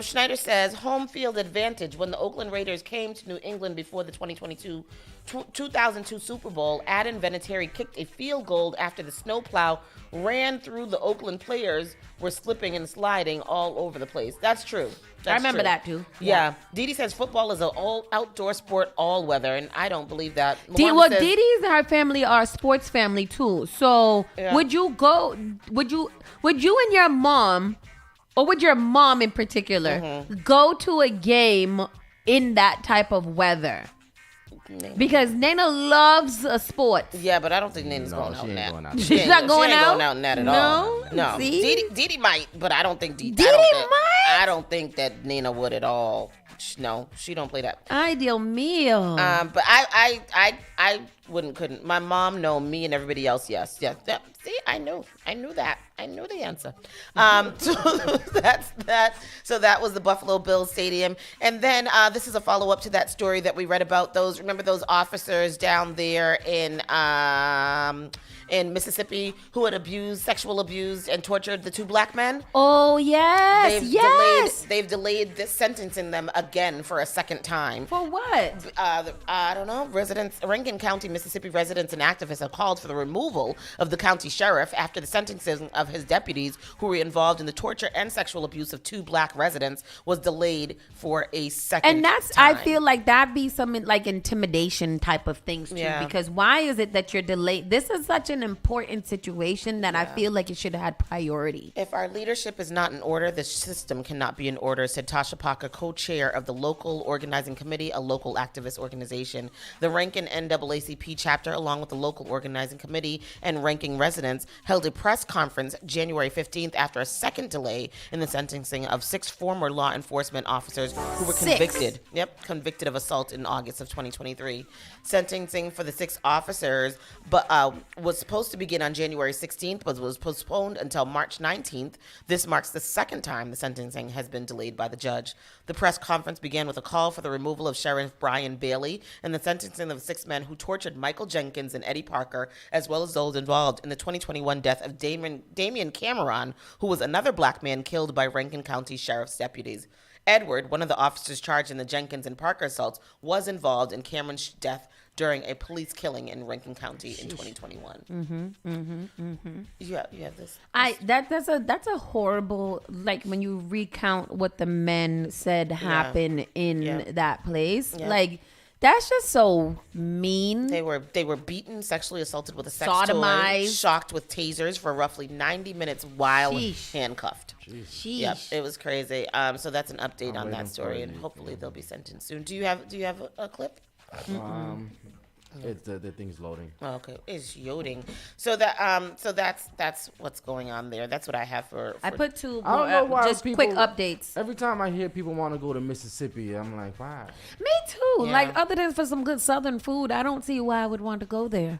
Schneider says, home field advantage. When the Oakland Raiders came to New England before the 2002 Super Bowl, Adam Vinatieri kicked a field goal after the snowplow ran through the Oakland players were slipping and sliding all over the place. That's true. I remember that too. Yeah. Dee Dee says football is an all outdoor sport, all weather, and I don't believe that. Dee Dee's and her family are a sports family too. So would you and your mom, or would your mom in particular, go to a game in that type of weather? Because Nana loves sports. Yeah, but I don't think Nana's going out in that. She's not going out? She ain't going out in that at all. No. See? Dee Dee might, but I don't think Dee might? I don't think that Nana would at all. No, she don't play that. Ay, Dios mío. But I couldn't. My mom, no. Me and everybody else, yes. See, I knew that. I knew the answer. So that's that. So that was the Buffalo Bills Stadium. And then this is a follow-up to that story that we read about remember those officers down there in Mississippi who had sexual abused and tortured the two black men? Oh, yes. They've delayed this sentencing them again for a second time. For what? I don't know. Rankin County, Mississippi residents and activists have called for the removal of the county sheriff after the sentencing of his deputies who were involved in the torture and sexual abuse of two black residents was delayed for a second time. And I feel like that'd be some like intimidation type of things too. Yeah. Because why is it that you're delayed? This is such an important situation that I feel like it should have had priority. If our leadership is not in order, the system cannot be in order, said Tasha Parker, co-chair of the Local Organizing Committee, a local activist organization. The Rankin NAACP chapter, along with the Local Organizing Committee and Rankin residents, held a press conference January 15th after a second delay in the sentencing of 6 former law enforcement officers who were convicted of assault in August of 2023. Sentencing for the 6 officers was supposed to begin on January 16th, but was postponed until March 19th. This marks the second time the sentencing has been delayed by the judge. The press conference began with a call for the removal of Sheriff Brian Bailey and the sentencing of 6 men who tortured Michael Jenkins and Eddie Parker, as well as those involved in the 2021 death of Damian Cameron, who was another black man killed by Rankin County Sheriff's deputies. Edward, one of the officers charged in the Jenkins and Parker assaults, was involved in Cameron's death during a police killing in Rankin County in 2021. You have this. That's a horrible, like when you recount what the men said happened in that place. Yeah. Like That's just so mean. They were beaten, sexually assaulted with a sex Sodomized. toy, shocked with tasers for roughly 90 minutes while handcuffed. Sheesh. Yep, it was crazy. So that's an update on that story, and hopefully they'll be sentenced soon. Do you have a clip? It's the thing's loading. Oh, okay, it's yoding. So that's what's going on there. That's what I have for I put two I don't know why just people, quick updates. Every time I hear people want to go to Mississippi, I'm like, why? Me too. Yeah. Like, other than for some good Southern food, I don't see why I would want to go there.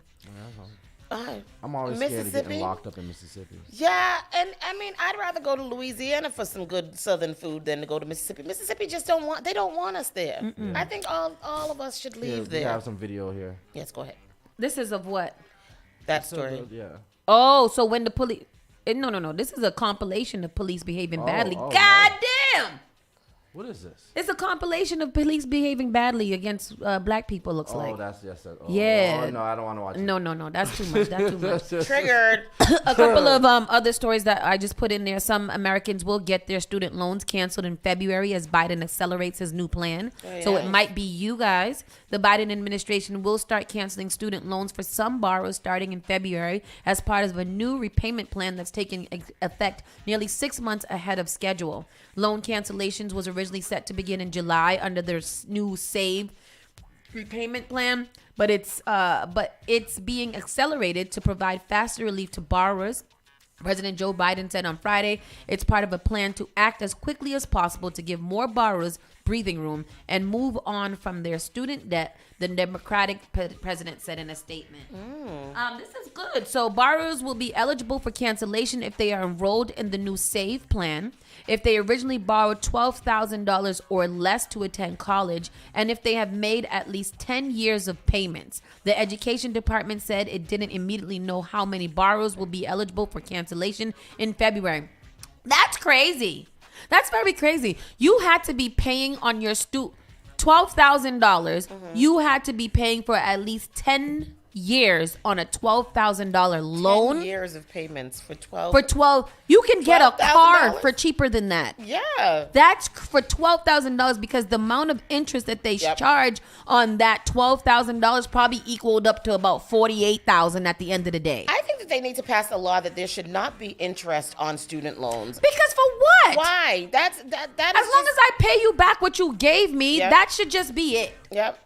I'm always scared of getting locked up in Mississippi. Yeah, and I mean, I'd rather go to Louisiana for some good Southern food than to go to Mississippi. Mississippi just don't want us there. Mm-mm. I think all of us should leave there. We have some video here. Yes, go ahead. This is of what? That story. Yeah. Oh, so when the police... No. This is a compilation of police behaving badly. Oh, God no. damn! What is this? It's a compilation of police behaving badly against black people, looks like. Yeah. Oh, no, I don't want to watch it. No. That's too much. That's too much. Triggered. A couple of other stories that I just put in there. Some Americans will get their student loans canceled in February as Biden accelerates his new plan. So it might be you guys. The Biden administration will start canceling student loans for some borrowers starting in February as part of a new repayment plan that's taking effect nearly 6 months ahead of schedule. Loan cancellations was originally set to begin in July under their new SAVE repayment plan, but it's being accelerated to provide faster relief to borrowers. President Joe Biden said on Friday it's part of a plan to act as quickly as possible to give more borrowers breathing room and move on from their student debt, the Democratic president said in a statement. This is good. So borrowers will be eligible for cancellation if they are enrolled in the new SAVE plan, if they originally borrowed $12,000 or less to attend college, and if they have made at least 10 years of payments. The education department said it didn't immediately know how many borrowers will be eligible for cancellation in February. That's crazy. That's very crazy. You had to be paying on your $12,000. You had to be paying for at least 10 years on a $12,000 loan. 10 years of payments for 12. For 12, you can get a car for cheaper than that. Yeah. That's for $12,000 because the amount of interest that they charge on that $12,000 probably equaled up to about $48,000 at the end of the day. I think that they need to pass a law that there should not be interest on student loans. Because for what? Why? That as long as I pay you back what you gave me, that should just be it. Yep.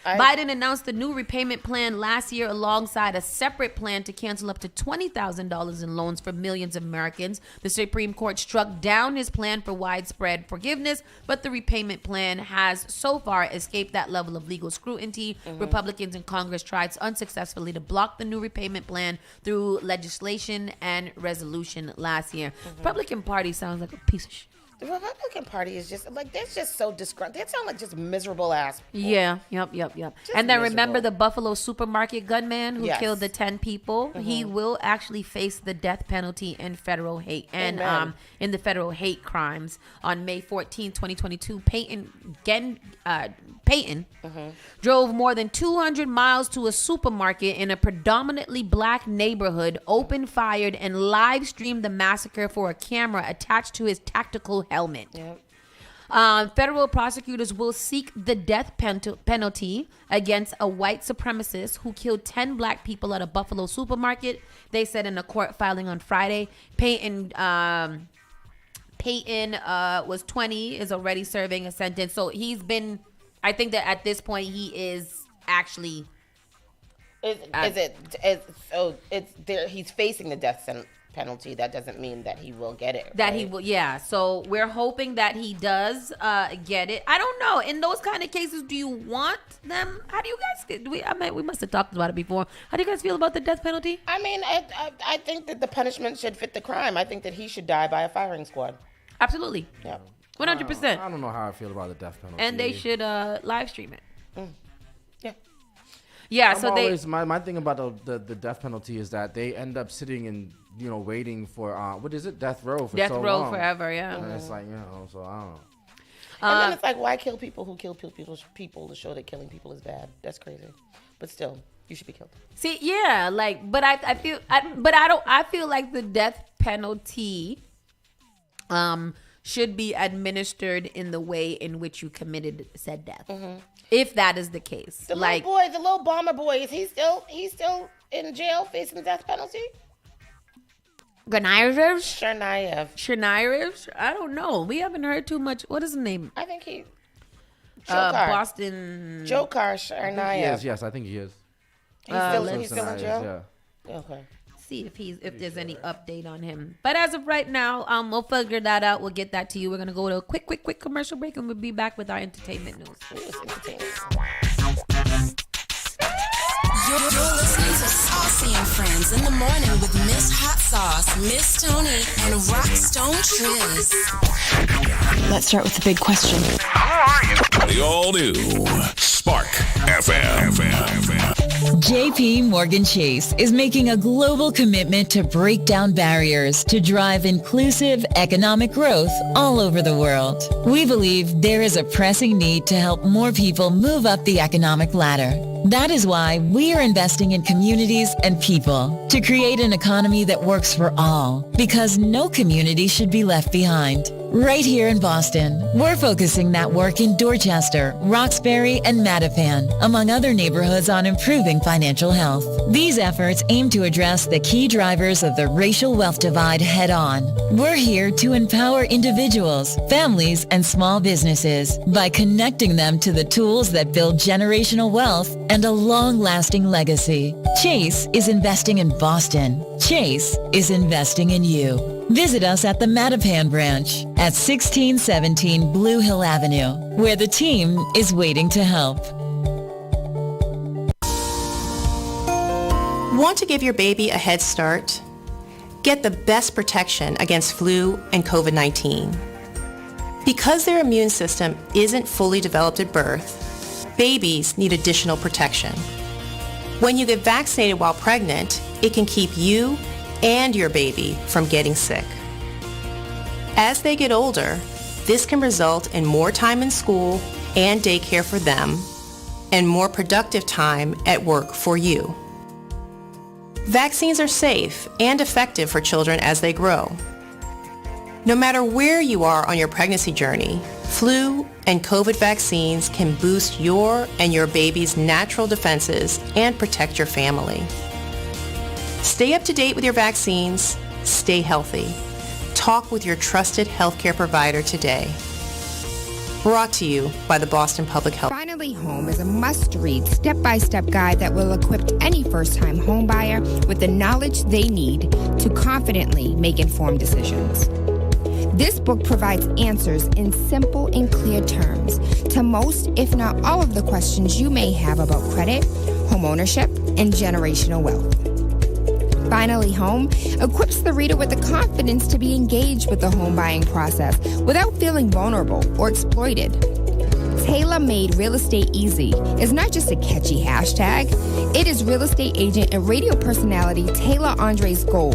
Biden announced the new repayment plan last year alongside a separate plan to cancel up to $20,000 in loans for millions of Americans. The Supreme Court struck down his plan for widespread forgiveness, but the repayment plan has so far escaped that level of legal scrutiny. Republicans in Congress tried unsuccessfully to block the new repayment plan through legislation and resolution last year. Republican Party sounds like a piece of shit. The Republican Party is just like, that's just so disgruntled. They sound like just miserable ass people. Yeah, yep. And then remember the Buffalo supermarket gunman who Yes. killed the 10 people? He will actually face the death penalty in federal hate and in the federal hate crimes. On May 14, 2022, Peyton drove more than 200 miles to a supermarket in a predominantly black neighborhood, opened fired, and live streamed the massacre for a camera attached to his tactical helmet. Federal prosecutors will seek the death penalty against a white supremacist who killed 10 black people at a Buffalo supermarket. They said in a court filing on Friday. Peyton was 20, is already serving a sentence. So he's been, I think that at this point he is actually. He's facing the death penalty. That doesn't mean that he will get it. That he will, yeah. So we're hoping that he does get it. I don't know. In those kind of cases, do you want them? How do you guys feel? We must have talked about it before. How do you guys feel about the death penalty? I mean, I think that the punishment should fit the crime. I think that he should die by a firing squad. Absolutely. Yeah. 100%. I don't know how I feel about the death penalty. And they should live stream it. Yeah. Yeah. I'm so always, my thing about the death penalty is that they end up sitting and waiting for what is it, death row for death so row long. forever. Yeah. And it's like so I don't know. And then it's like, why kill people who kill people to show that killing people is bad? That's crazy. But still, you should be killed. See, yeah, but I feel like the death penalty should be administered in the way in which you committed said death. If that is the case. The little bomber boy, is he still in jail facing the death penalty? Chernayev? I don't know. We haven't heard too much. What is his name? I think he... Boston... Dzhokhar Tsarnaev. Yes, I think he is. He's still in jail? Yeah. Okay. See if there's any update on him. But as of right now, we'll figure that out. We'll get that to you. We're going to go to a quick commercial break, and we'll be back with our entertainment news. You're listening to Saucy and Friends in the morning with Miss Hot Sauce, Miss Tony, and Rockstone Triz. Let's start with the big question. How are you? The all-new Spark FM. JP Morgan Chase is making a global commitment to break down barriers to drive inclusive economic growth all over the world. We believe there is a pressing need to help more people move up the economic ladder. That is why we are investing in communities and people to create an economy that works for all, because no community should be left behind. Right here in Boston, we're focusing that work in Dorchester, Roxbury, and Mattapan, among other neighborhoods, on improving financial health. These efforts aim to address the key drivers of the racial wealth divide head-on. We're here to empower individuals, families, and small businesses by connecting them to the tools that build generational wealth and a long-lasting legacy. Chase is investing in Boston. Chase is investing in you. Visit us at the Mattapan branch at 1617 Blue Hill Avenue, where the team is waiting to help. Want to give your baby a head start? Get the best protection against flu and COVID-19. Because their immune system isn't fully developed at birth, babies need additional protection. When you get vaccinated while pregnant, it can keep you and your baby from getting sick. As they get older, this can result in more time in school and daycare for them, and more productive time at work for you. Vaccines are safe and effective for children as they grow. No matter where you are on your pregnancy journey, flu and COVID vaccines can boost your and your baby's natural defenses and protect your family. Stay up to date with your vaccines. Stay healthy. Talk with your trusted healthcare provider today. Brought to you by the Boston Public Health. Finally Home is a must-read step-by-step guide that will equip any first-time homebuyer with the knowledge they need to confidently make informed decisions. This book provides answers in simple and clear terms to most, if not all, of the questions you may have about credit, home ownership, and generational wealth. Finally Home equips the reader with the confidence to be engaged with the home buying process without feeling vulnerable or exploited. Tailor-made Real Estate Easy is not just a catchy hashtag. It is real estate agent and radio personality Taylor Andre's goal.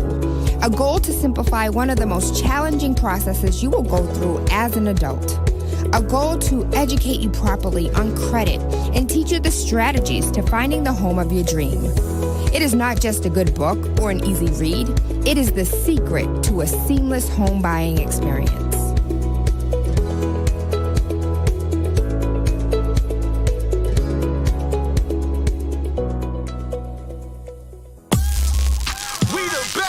A goal to simplify one of the most challenging processes you will go through as an adult. A goal to educate you properly on credit and teach you the strategies to finding the home of your dream. It is not just a good book or an easy read. It is the secret to a seamless home buying experience.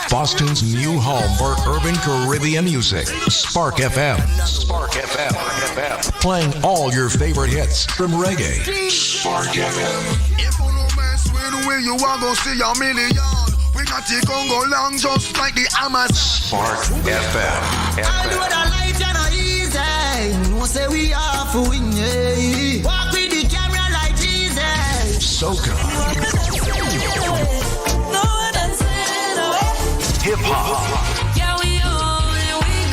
Boston's new home for urban Caribbean music. Spark FM. Spark FM. Playing all your favorite hits from reggae. Spark FM. If you no mess with the way you are gonna see a million. We got to go long just like the Amazon. Spark FM. I know that life is not easy. No say we are for win. Walk with the camera like Jesus. Soca. Hip hop. Yeah, we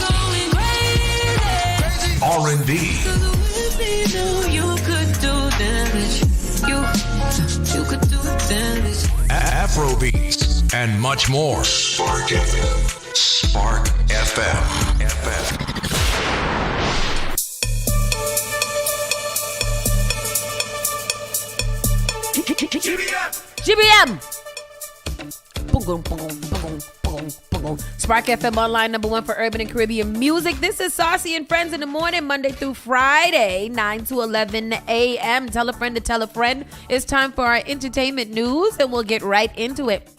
going crazy. R&B. You could do damage. You could do damage. Afrobeats and much more. Spark FM. Spark FM. GBM. Spark FM Online, #1 for urban and Caribbean music. This is Saucy and Friends in the morning, Monday through Friday, 9 to 11 a.m. Tell a friend to tell a friend. It's time for our entertainment news, and we'll get right into it.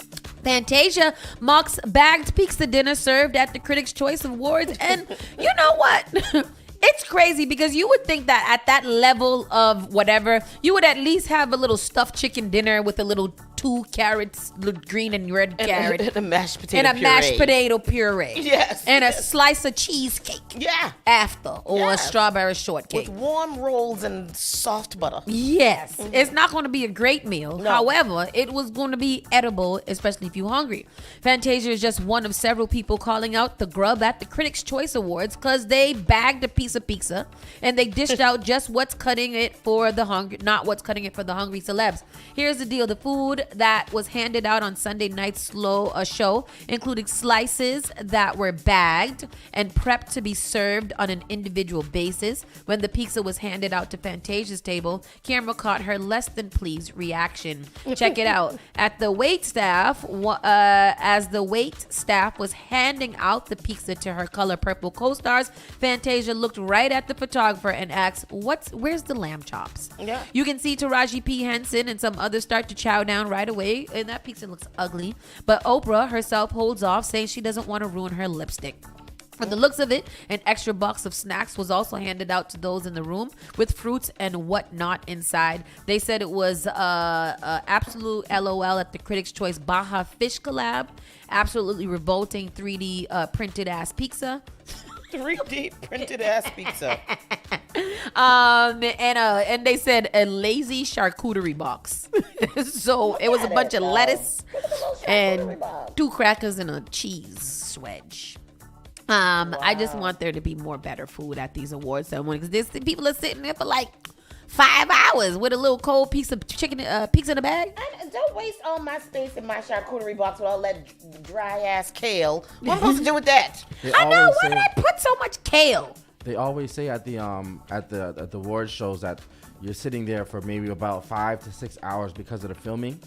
Fantasia mocks bagged pizza dinner served at the Critics' Choice Awards. And you know what? It's crazy because you would think that at that level of whatever, you would at least have a little stuffed chicken dinner with a little 2 carrots, green and red carrot. And a mashed potato puree. And a mashed potato puree. Yes. And a slice of cheesecake. Yeah. After. Or a strawberry shortcake. With warm rolls and soft butter. Yes. Mm-hmm. It's not going to be a great meal. No. However, it was going to be edible, especially if you're hungry. Fantasia is just one of several people calling out the grub at the Critics' Choice Awards because they bagged a piece of pizza and they dished out just what's cutting it for the hungry, not what's cutting it for the hungry celebs. Here's the deal. The food that was handed out on Sunday night's show included slices that were bagged and prepped to be served on an individual basis. When the pizza was handed out to Fantasia's table, camera caught her less than pleased reaction. Check it out. As the wait staff was handing out the pizza to her color purple co-stars, Fantasia looked right at the photographer and asked, where's the lamb chops? Yeah. You can see Taraji P. Henson and some others start to chow down right away, and that pizza looks ugly. But Oprah herself holds off, saying she doesn't want to ruin her lipstick. From the looks of it, an extra box of snacks was also handed out to those in the room with fruits and whatnot inside. They said it was absolute LOL at the Critics' Choice Baja Fish collab. Absolutely revolting 3D printed ass pizza. 3D printed ass pizza. And they said a lazy charcuterie box. So it was a bunch of lettuce and 2 crackers and a cheese wedge. I just want there to be more better food at these awards ceremonies because people are sitting there for like 5 hours with a little cold piece of chicken pizza in a bag. Don't waste all my space in my charcuterie box with all that dry ass kale. What am I supposed to do with that? I know. Why did I put so much kale? They always say at the award shows that you're sitting there for maybe about 5 to 6 hours because of the filming,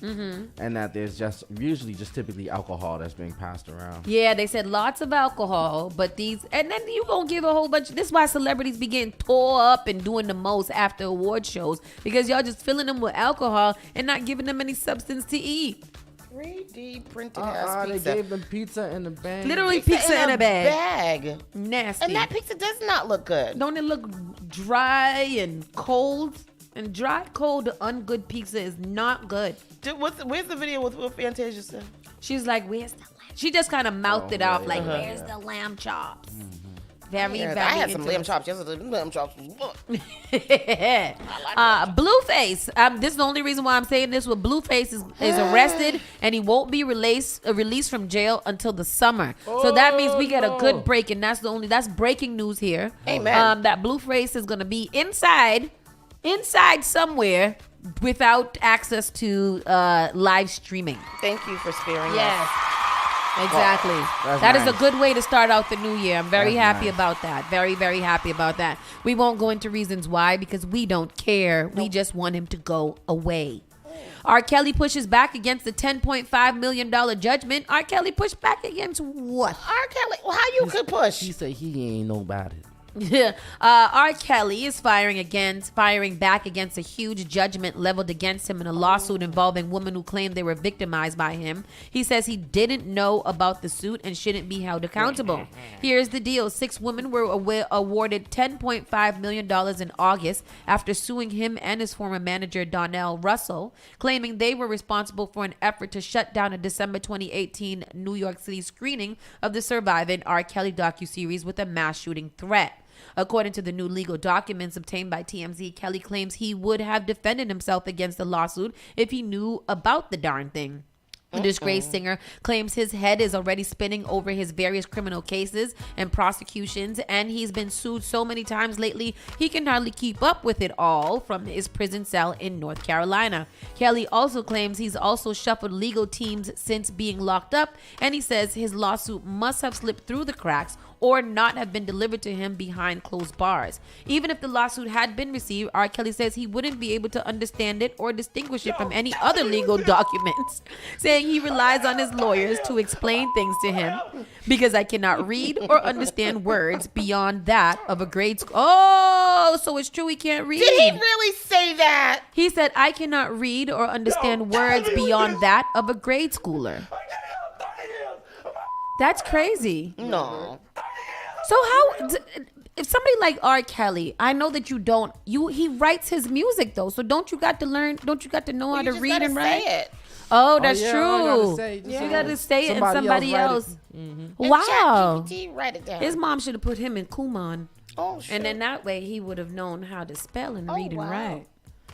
and that there's usually typically alcohol that's being passed around. Yeah, they said lots of alcohol, but and then you gonna give a whole bunch. This is why celebrities be getting tore up and doing the most after award shows, because y'all just filling them with alcohol and not giving them any substance to eat. 3D printed ass pizza. They gave them pizza in a bag. Literally pizza in a bag. Nasty. And that pizza does not look good. Don't it look dry and cold? And dry, cold, ungood pizza is not good. Where's the video with what Fantasia said? She's like, where's the lamb? She just kind of mouthed it off like, where's the lamb chops? Very, very I had some lamb chops yesterday. Lamb chops was Blueface. This is the only reason why I'm saying this. Blueface is arrested and he won't be released from jail until the summer. So that means we get a good break, and that's breaking news here. Amen. That Blueface is gonna be inside somewhere without access to live streaming. Thank you for sparing us. Yes. Exactly. That is a good way to start out the new year. I'm very happy about that. Very, very happy about that. We won't go into reasons why because we don't care. We just want him to go away. R. Kelly pushes back against the $10.5 million judgment. R. Kelly pushed back against what? R. Kelly, well, how you could push? He said he ain't nobody. R. Kelly is firing back against a huge judgment leveled against him in a lawsuit involving women who claimed they were victimized by him. He says he didn't know about the suit and shouldn't be held accountable. Here's the deal. 6 women were awarded $10.5 million in August after suing him and his former manager, Donnell Russell, claiming they were responsible for an effort to shut down a December 2018 New York City screening of the surviving R. Kelly docuseries with a mass shooting threat. According to the new legal documents obtained by TMZ, Kelly claims he would have defended himself against the lawsuit if he knew about the darn thing. The disgraced singer claims his head is already spinning over his various criminal cases and prosecutions, and he's been sued so many times lately he can hardly keep up with it all from his prison cell in North Carolina. Kelly also claims he's also shuffled legal teams since being locked up, and he says his lawsuit must have slipped through the cracks or not have been delivered to him behind closed bars. Even if the lawsuit had been received, R. Kelly says he wouldn't be able to understand it or distinguish it from any other legal documents, saying he relies on his lawyers to explain things to him because I cannot read or understand words beyond that of a grade school. Oh, so it's true he can't read. Did he really say that? He said, I cannot read or understand words beyond that of a grade schooler. That's crazy. No. So how, if somebody like R. Kelly, I know that he writes his music though, so don't you got to know how to read and write? Say it. Oh, that's true. You gotta say it and somebody else. Wow. Write it down. His mom should have put him in Kumon. Oh, sure. And then that way he would have known how to spell and read and write.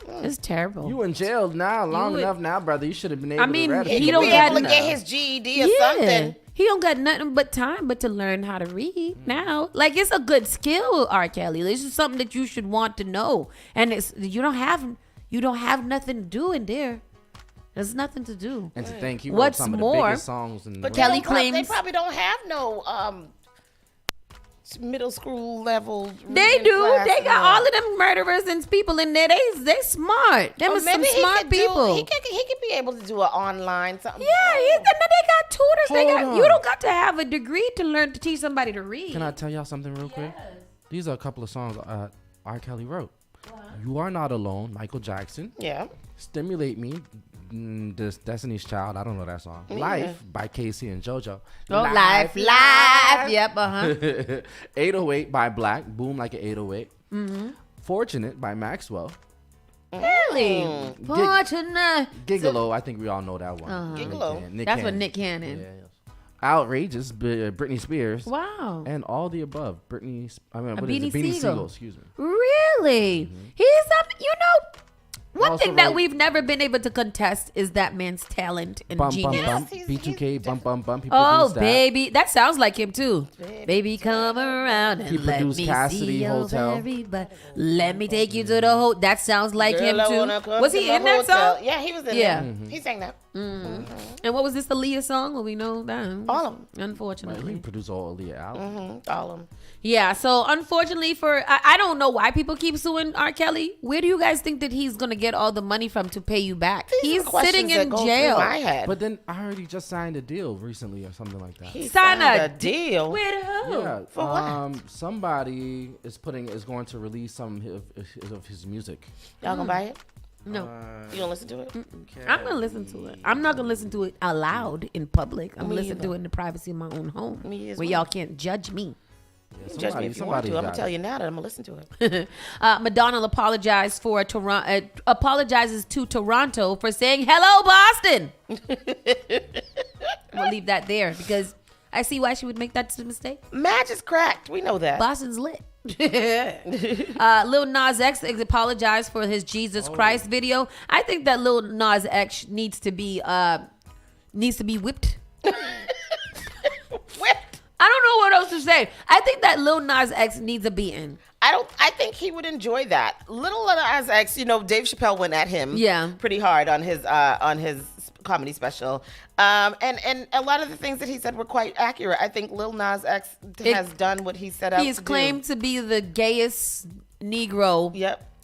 It's terrible. You in jail now, long enough now, brother. You should have been able to read it. He don't be able to get his GED or something. He don't got nothing but time but to learn how to read now. Like, it's a good skill, R. Kelly. This is something that you should want to know. And you don't have nothing to do in there. There's nothing to do. And to think he wrote What's some more, of the biggest songs in the But world. Kelly claims they probably don't have no middle school level. They do. They got all of them murderers and people in there. They smart. Them is some smart people. He could be able to do an online something. Yeah, they got tutors. You don't got to have a degree to teach somebody to read. Can I tell y'all something real quick? These are a couple of songs R. Kelly wrote. You Are Not Alone, Michael Jackson. Yeah. Stimulate Me, Destiny's Child. I don't know that song. Life by Casey and JoJo. Oh, Life. Yep, 808 by Black. Boom Like an 808. Mm-hmm. Fortunate by Maxwell. Really? Fortunate. Gigolo, I think we all know that one. Gigolo. That's what Nick Cannon. Yeah. Outrageous, Britney Spears. Wow. And All the Above. Beanie Siegel. Excuse me. Really? Mm-hmm. He's one Also thing that wrote- we've never been able to contest is that man's talent and genius. B2K, Bump Bump Bump. He Oh, produced that. baby. That sounds like him, too. Baby, come around and He let produced me Cassidy see your Hotel. everybody. Let me take you to the hotel. That sounds like him, Girl, I too. wanna come Was to he my in that hotel. song? Yeah, he was in Yeah. there. He sang that. And what was this, the Leah song? Well, we know that. All of them. Unfortunately. He produced all the albums. All of them. Yeah, so unfortunately I don't know why people keep suing R. Kelly. Where do you guys think that he's going to get all the money from to pay you back? He's sitting in jail. But then I heard he just signed a deal recently or something like that. He signed a deal? With who? Yeah. For what? Somebody is going to release some of his music. Y'all gonna buy it? No. You gonna listen to it? I'm gonna listen to it. I'm not gonna listen to it aloud in public. I'm Me gonna listen either. to it in the privacy of my own home, Me as where well. y'all can't judge me. You judge me if you want to. I'm gonna tell you now that I'm gonna listen to it. Madonna apologizes to Toronto for saying hello, Boston. We'll leave that there because I see why she would make that mistake. Match is cracked. We know that. Boston's lit. Lil Nas X apologized for his Jesus Christ video. I think that Lil Nas X needs to be whipped. I don't know what else to say. I think that Lil Nas X needs a beating. I think he would enjoy that. Little Nas X, Dave Chappelle went at him pretty hard on his comedy special. And a lot of the things that he said were quite accurate. I think Lil Nas X has done what he set out to do. He's claimed to be the gayest Negro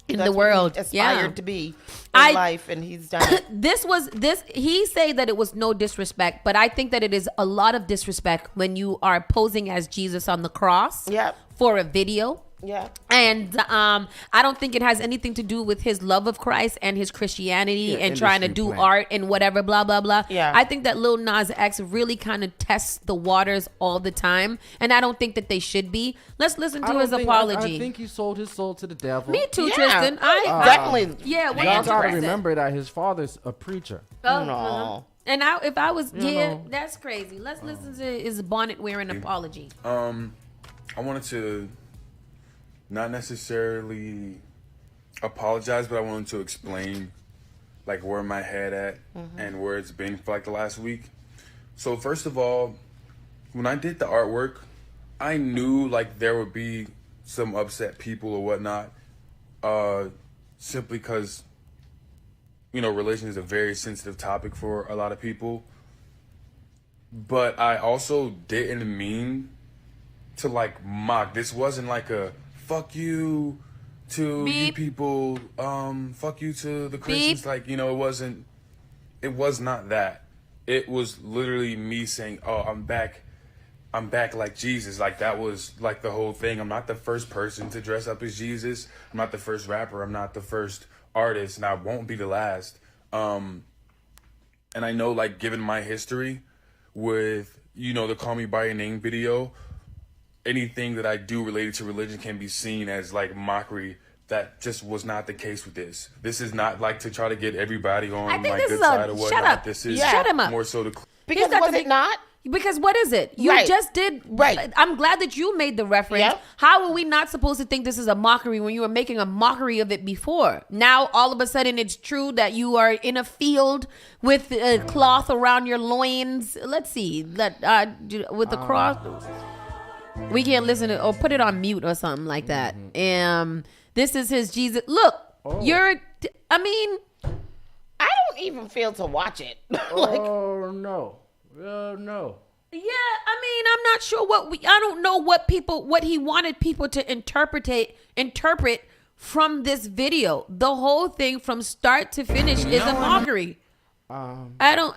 in That's the world. What he aspired to be in life, and he's done it. He said that it was no disrespect, but I think that it is a lot of disrespect when you are posing as Jesus on the cross for a video. Yeah. And I don't think it has anything to do with his love of Christ and his Christianity and trying to do art and whatever, blah, blah, blah. Yeah. I think that Lil Nas X really kind of tests the waters all the time. And I don't think that they should be. Let's listen to his apology. I think he sold his soul to the devil. Me too, Tristan. I definitely. Yeah, y'all gotta remember that his father's a preacher. No. And if I was, that's crazy. Let's listen to his bonnet wearing apology. I wanted to not necessarily apologize, but I wanted to explain where my head at and where it's been for the last week. So first of all, when I did the artwork, I knew there would be some upset people or whatnot, simply because religion is a very sensitive topic for a lot of people. But I also didn't mean to like mock. This wasn't like a fuck you to you people, fuck you to the Christians. Like, you know, it was not that. It was literally me saying, oh, I'm back like Jesus. Like, that was like the whole thing. I'm not the first person to dress up as Jesus. I'm not the first rapper. I'm not the first artist, and I won't be the last. And I know, like, given my history with, you know, the Call Me By Your Name video, anything that I do related to religion can be seen as like mockery. That just was not the case with this. This is not like to try to get everybody on my good side or whatnot. Shut up. This is Shut him up. more so to... Because was it not? Because what is it? You just did. Right. I'm glad that you made the reference. Yep. How are we not supposed to think this is a mockery when you were making a mockery of it before? Now, all of a sudden, it's true that you are in a field with a cloth around your loins. Let's see. With the cross. We can't listen to or put it on mute or something like that. This is his Jesus. Look, I mean, I don't even feel to watch it. Oh no. No. Yeah, I mean, I'm not sure I don't know what he wanted people to interpret from this video. The whole thing from start to finish is a mockery. I don't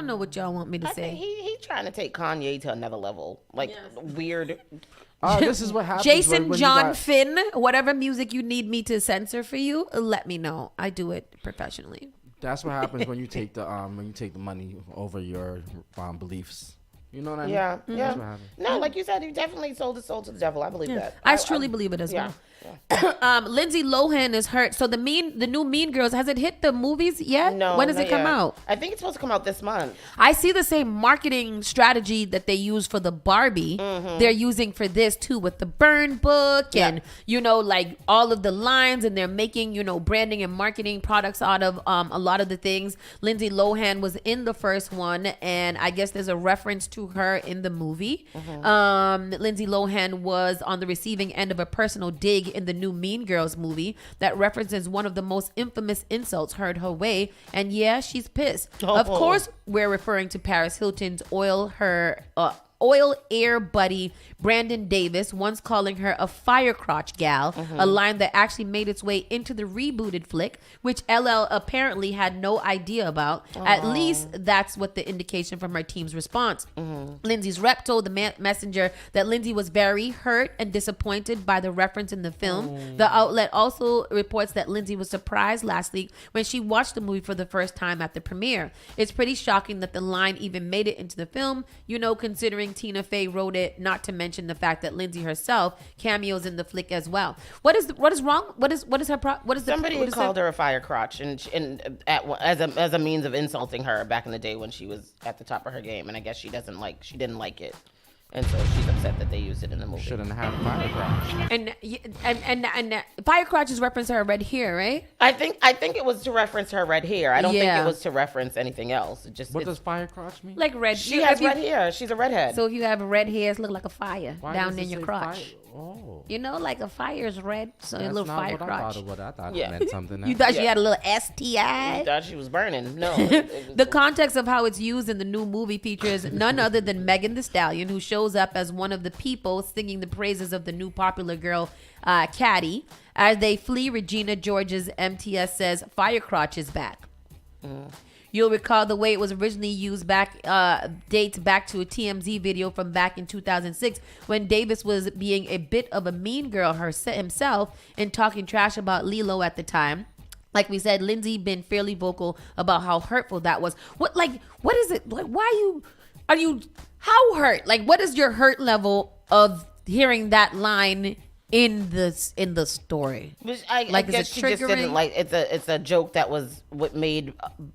know what y'all want me to say. He trying to take Kanye to another level. Like, weird. This is what happens. Jason John Finn, whatever music you need me to censor for you, let me know. I do it professionally. That's what happens when you take the money over your beliefs. You know what I mean? Yeah. That's what happens. No, like you said, he definitely sold his soul to the devil. I believe that. I truly believe it as well. Lindsay Lohan is hurt. So the new Mean Girls, has it hit the movies yet? No. When does it come out? I think it's supposed to come out this month. I see the same marketing strategy that they use for the Barbie. They're using for this too, with the burn book and like all of the lines, and they're making branding and marketing products out of a lot of the things. Lindsay Lohan was in the first one, and I guess there's a reference to her in the movie. Lindsay Lohan was on the receiving end of a personal dig in the new Mean Girls movie that references one of the most infamous insults heard her way, and she's pissed. Of course, we're referring to Paris Hilton's oil air buddy Brandon Davis, once calling her a fire crotch gal, a line that actually made its way into the rebooted flick, which LL apparently had no idea about. At least that's what the indication from her team's response. Lindsay's rep told the Messenger that Lindsay was very hurt and disappointed by the reference in the film. The outlet also reports that Lindsay was surprised last week when she watched the movie for the first time at the premiere. It's pretty shocking that the line even made it into the film, considering Tina Fey wrote it, not to mention the fact that Lindsay herself cameos in the flick as well. What is wrong? Somebody called her a fire crotch as a means of insulting her back in the day when she was at the top of her game, and I guess she didn't like it. And so she's upset that they used it in the movie. Shouldn't have fire crotch. And fire crotch is reference to her red hair, right? I think it was to reference her red hair. I don't think it was to reference anything else. What does fire crotch mean? Like red. She has red hair. She's a redhead. So if you have red hair, it look like a fire down in your crotch. Fire? Oh. Like a fire is red, so That's a little fire crotch. I thought it meant something else. You thought she had a little STI? You thought she was burning. No. The context of how it's used in the new movie features none other than Megan Thee Stallion, who shows up as one of the people singing the praises of the new popular girl, Caddy. As they flee Regina George's MTS says, fire crotch is back. You'll recall the way it was originally used dates back to a TMZ video from back in 2006 when Davis was being a bit of a mean girl himself and talking trash about Lilo at the time. Like we said, Lindsay been fairly vocal about how hurtful that was. What is it? Like, how hurt? Like, what is your hurt level of hearing that line in the story? I guess she just didn't like. It's a joke that was made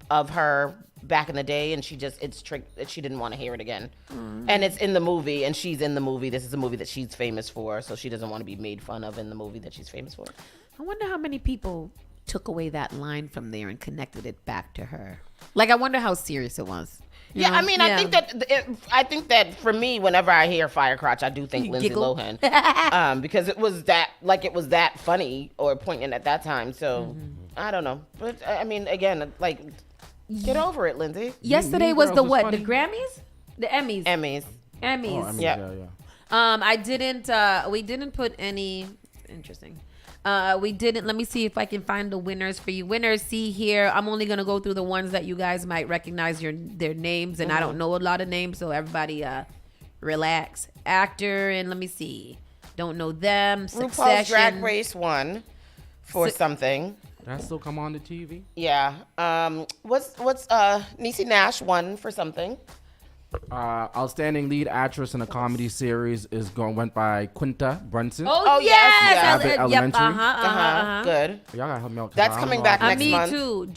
of her back in the day, and she didn't want to hear it again. And it's in the movie, and she's in the movie. This is a movie that she's famous for, so she doesn't want to be made fun of in the movie that she's famous for. I wonder how many people took away that line from there and connected it back to her. Like, I wonder how serious it was. I think that for me, whenever I hear fire crotch, I do think Lindsay Lohan, because it was that funny or poignant at that time. So I don't know, but I mean, again, like, get over it, Lindsay. Yesterday was the what? The Grammys, the Emmys. Emmys. Emmys, Yeah. I didn't. We didn't put any. Interesting. We didn't. Let me see if I can find the winners for you. Winners, see here. I'm only gonna go through the ones that you guys might recognize their names, and I don't know a lot of names, so everybody, relax. Actor, and let me see. Don't know them. RuPaul's Succession. Drag Race won for something. That still come on the TV? Yeah. What's Niecy Nash won for something. Outstanding lead actress in a comedy series went by Quinta Brunson. Oh yes. Abbott Elementary. Good. Y'all gotta help me out. That's coming back next month. Me too.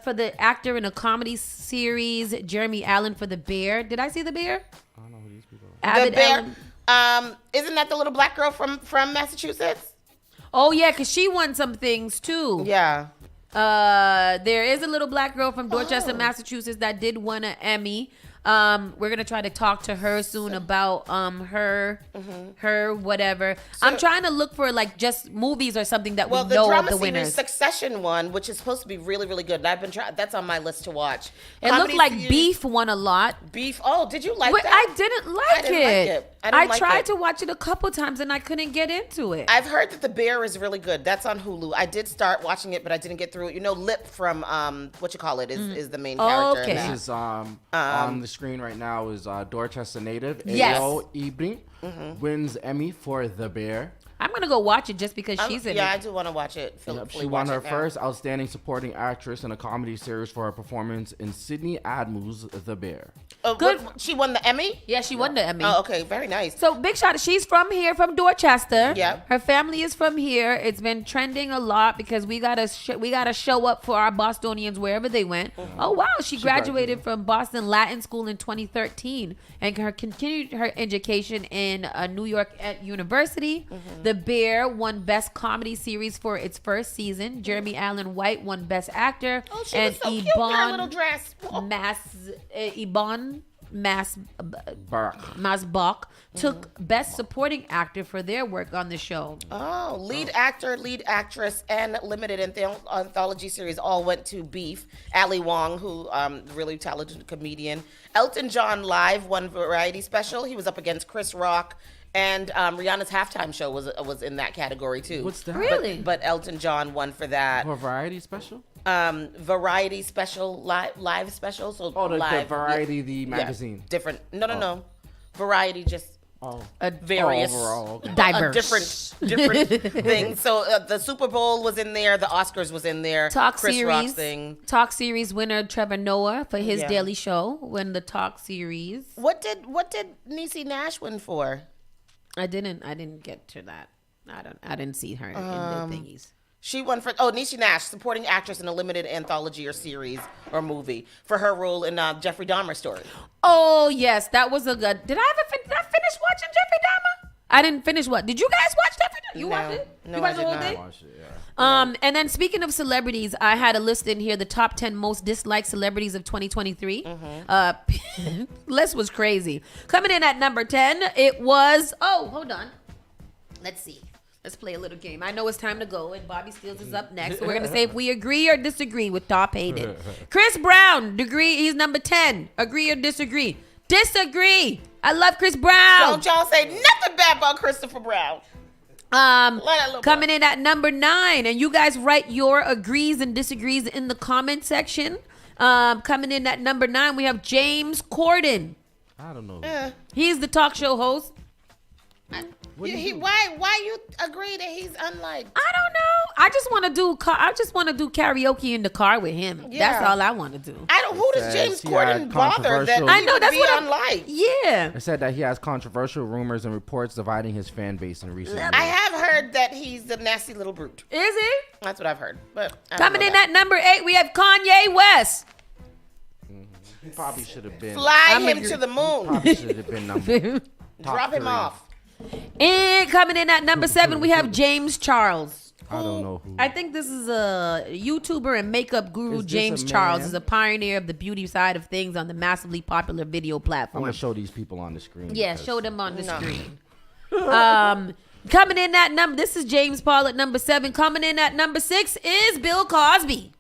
For the actor in a comedy series, Jeremy Allen for The Bear. Did I see The Bear? I don't know who these people are. The Bear. Isn't that the little black girl from Massachusetts? Oh yeah, because she won some things too. Yeah. There is a little black girl from Dorchester, Massachusetts that did win an Emmy. We're gonna try to talk to her soon about her whatever. So, I'm trying to look for like just movies or something that we know of the winners. Succession one, which is supposed to be really, really good. And I've been trying. That's on my list to watch. It looked like Beef won a lot. Beef. Oh, did you like that? I didn't like it. I tried to to watch it a couple times and I couldn't get into it. I've heard that The Bear is really good. That's on Hulu. I did start watching it, but I didn't get through it. You know, Lip from is the main character. Okay. In This is on the screen right now is Dorchester native. Yes. Ayo Ibring wins Emmy for The Bear. I'm gonna go watch it just because she's in it. Yeah, I do want to watch it. She won her first Outstanding Supporting Actress in a Comedy Series for her performance in Sydney Admu's The Bear. Good. She won the Emmy? Yeah, she won the Emmy. Oh, okay. Very nice. So, big shout out. She's from here, from Dorchester. Yeah. Her family is from here. It's been trending a lot because we gotta show up for our Bostonians wherever they went. Oh, wow. She graduated from Boston Latin School in 2013 and continued her education in New York at University. The Bear won Best Comedy Series for its first season. Jeremy Allen White won Best Actor. Oh, she was so cute in her little dress. Masbach took Best Supporting Actor for their work on the show. Oh, lead actor, lead actress, and limited anthology series all went to Beef. Ali Wong, who really talented comedian. Elton John Live won Variety Special. He was up against Chris Rock. And Rihanna's halftime show was in that category too. What's that? Really? But Elton John won for that. For Variety Special? Variety Special, live special. So the live, Variety, the magazine. Yeah, different. No. Variety, just various, overall, okay. Diverse, different things. So the Super Bowl was in there. The Oscars was in there. Talk series winner Trevor Noah for his Daily Show won the Talk series. What did Niecy Nash win for? I didn't get to that. I didn't see her in the thingies. She won for Niecy Nash, supporting actress in a limited anthology or series or movie for her role in Jeffrey Dahmer story. Oh yes, that was a good. Did I finish watching Jeffrey Dahmer? I didn't finish what? Did you guys watch Jeffrey Dahmer? You watched it? No, you watched I the did whole thing? not. Watch it, yeah. And then speaking of celebrities, I had a list in here, the top 10 most disliked celebrities of 2023. List was crazy. Coming in at number 10, it was, hold on. Let's see. Let's play a little game. I know it's time to go, and Bobby Steels is up next. So we're going to say if we agree or disagree with top hated. Chris Brown, he's number 10. Agree or disagree? Disagree. I love Chris Brown. Don't y'all say nothing bad about Christopher Brown. Coming in at number 9, and you guys write your agrees and disagrees in the comment section. Coming in at number 9, we have James Corden. I don't know. He's the talk show host. Why you agree that he's unliked? I don't know. I just want to do karaoke in the car with him. Yeah. That's all I want to do. Who does James Corden bother that I know that's what unliked? Yeah. It said that he has controversial rumors and reports dividing his fan base in recent years. I have heard that he's a nasty little brute. Is he? That's what I've heard. But coming in at number 8, we have Kanye West. He probably should have been. Fly him to the moon. Probably should have been number. Drop him off. And coming in at number 7, we have James Charles. I don't know who. I think this is a YouTuber and makeup guru. James Charles is a pioneer of the beauty side of things on the massively popular video platform. I'm going to show these people on the screen. Yeah, show them on the screen. Coming in at this is James Paul at number 7. Coming in at number 6 is Bill Cosby.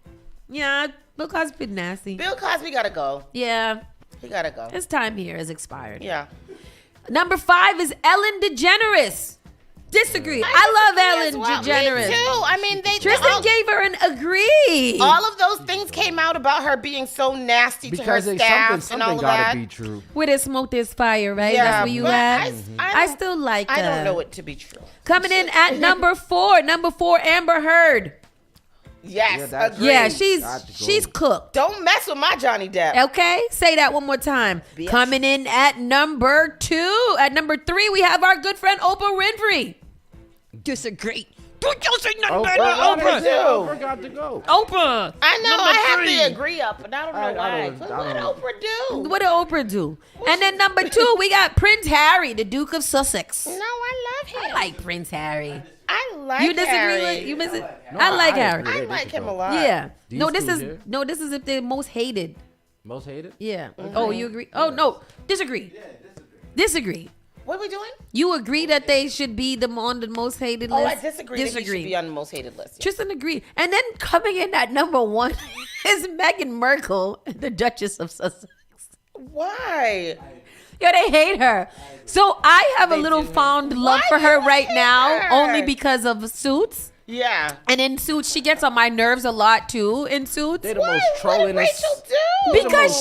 Yeah, Bill Cosby nasty. Bill Cosby got to go. Yeah. He got to go. His time here has expired. Yeah. Number 5 is Ellen DeGeneres. Disagree. I love Ellen DeGeneres. Me too. I mean, Tristan gave her an agree. All of those things came out about her being so nasty to her staff and all of that. Something gotta be true. Where there's smoke, there's fire, right? Yeah, that's where you at. I still like I don't know it to be true. Coming in at number 4. Number 4, Amber Heard. Yes, agreed. Yeah, she's cooked. Don't mess with my Johnny Depp. Okay, say that one more time. Bitch. Coming in at number 2. At number 3, we have our good friend Oprah Winfrey. Disagree. Don't you say nothing bad about Oprah. Oprah got to go. Oprah. I know. Number I have 3. to agree up, but I don't know why. What did Oprah do? What did Oprah do? And then number 2, we got Prince Harry, the Duke of Sussex. No, I love him. I like Prince Harry. I like You disagree Harry. with you miss it? No, I like Harry. I like him a lot. Yeah. These This two is here? this is if they're most hated. Most hated? Yeah. Oh, you agree? Oh no, disagree. Disagree. What are we doing? You agree that they should be on the most hated list? Oh, I disagree. That he should be on the most hated list. Yeah. Tristan agreed. And then coming in at number 1 is Meghan Markle, the Duchess of Sussex. Why? Yo, they hate her. So I have a little fond love for her right now, only because of Suits. Yeah. And in Suits, she gets on my nerves a lot too. In Suits, They're the most trolling. Rachel do? because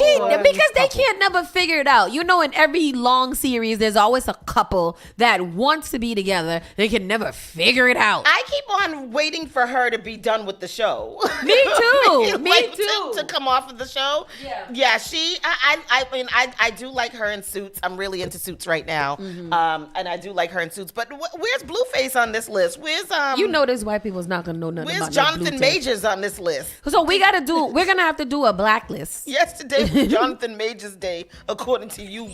they can't never figure it out. You know, in every long series, there's always a couple that wants to be together. They can never figure it out. I keep on waiting for her to be done with the show. Me too. Me Like, too. To come off of the show. Yeah. Yeah. I do like her in Suits. I'm really into Suits right now. Mm-hmm. And I do like her in Suits. But where's Blueface on this list? Where's You know this white people's not gonna know nothing Where's about Jonathan no Majors on this list? So we're gonna have to do a blacklist. Yesterday was Jonathan Majors Day, according to you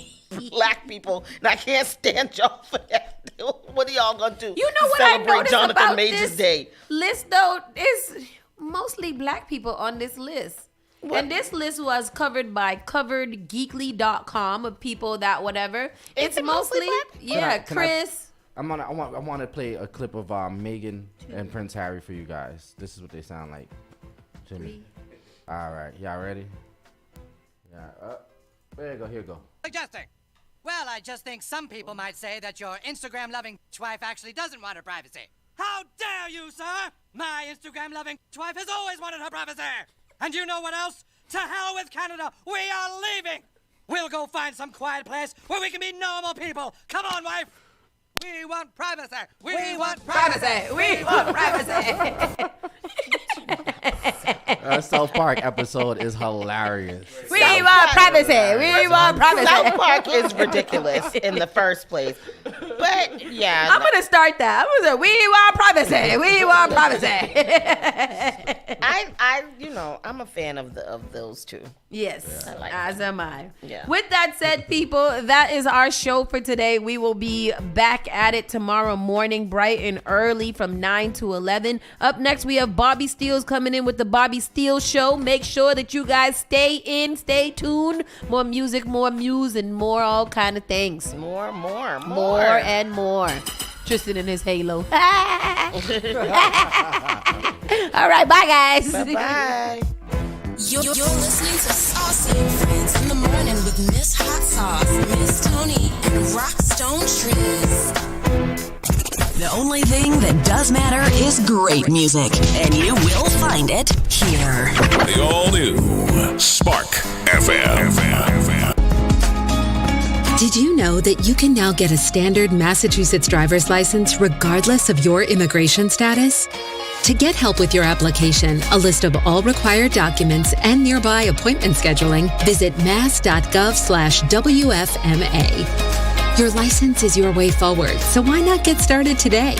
black people, and I can't stand y'all for that. What are y'all gonna do? You know what I celebrate noticed Jonathan about Majors this Day list though is mostly black people on this list. What? And this list was covered by coveredgeekly.com of people that whatever. It's mostly black people? yeah, Can I- Chris. I want to play a clip of Meghan and Prince Harry for you guys. This is what they sound like. Jimmy. All right, y'all ready? Yeah. There you go. Here you go. Suggesting. Well, I just think some people might say that your Instagram-loving wife actually doesn't want her privacy. How dare you, sir? My Instagram-loving wife has always wanted her privacy. And you know what else? To hell with Canada. We are leaving. We'll go find some quiet place where we can be normal people. Come on, wife. We want privacy. We want privacy. We want privacy. South Park episode is hilarious. We want privacy. We want privacy. South Park is ridiculous in the first place. But yeah, I'm gonna start that. I'm gonna say, we want privacy. We want privacy. I'm a fan of those two. Yes, I like as am I. Yeah. With that said, people, that is our show for today. We will be back at it tomorrow morning, bright and early from 9 to 11. Up next, we have Bobby Steele's coming in with the Bobby Steele Show. Make sure that you guys stay tuned. More music, more news, and more all kind of things. More and more. Tristan and his halo. All right, bye guys. Bye. You're listening to Saucy and Friends in the morning with Miss Hot Sauce, Miss Tony, and Rockstone Trees. The only thing that does matter is great music, and you will find it here. The all-new Spark FM. Did you know that you can now get a standard Massachusetts driver's license regardless of your immigration status? To get help with your application, a list of all required documents, and nearby appointment scheduling, visit mass.gov/WFMA. Your license is your way forward, so why not get started today?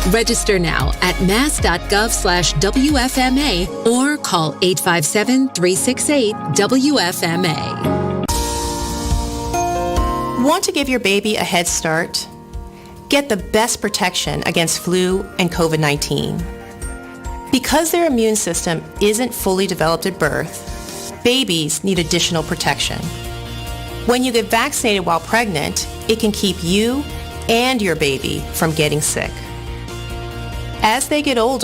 Register now at mass.gov/WFMA or call 857-368-WFMA. Want to give your baby a head start? Get the best protection against flu and COVID-19. Because their immune system isn't fully developed at birth, babies need additional protection. When you get vaccinated while pregnant, it can keep you and your baby from getting sick. As they get older,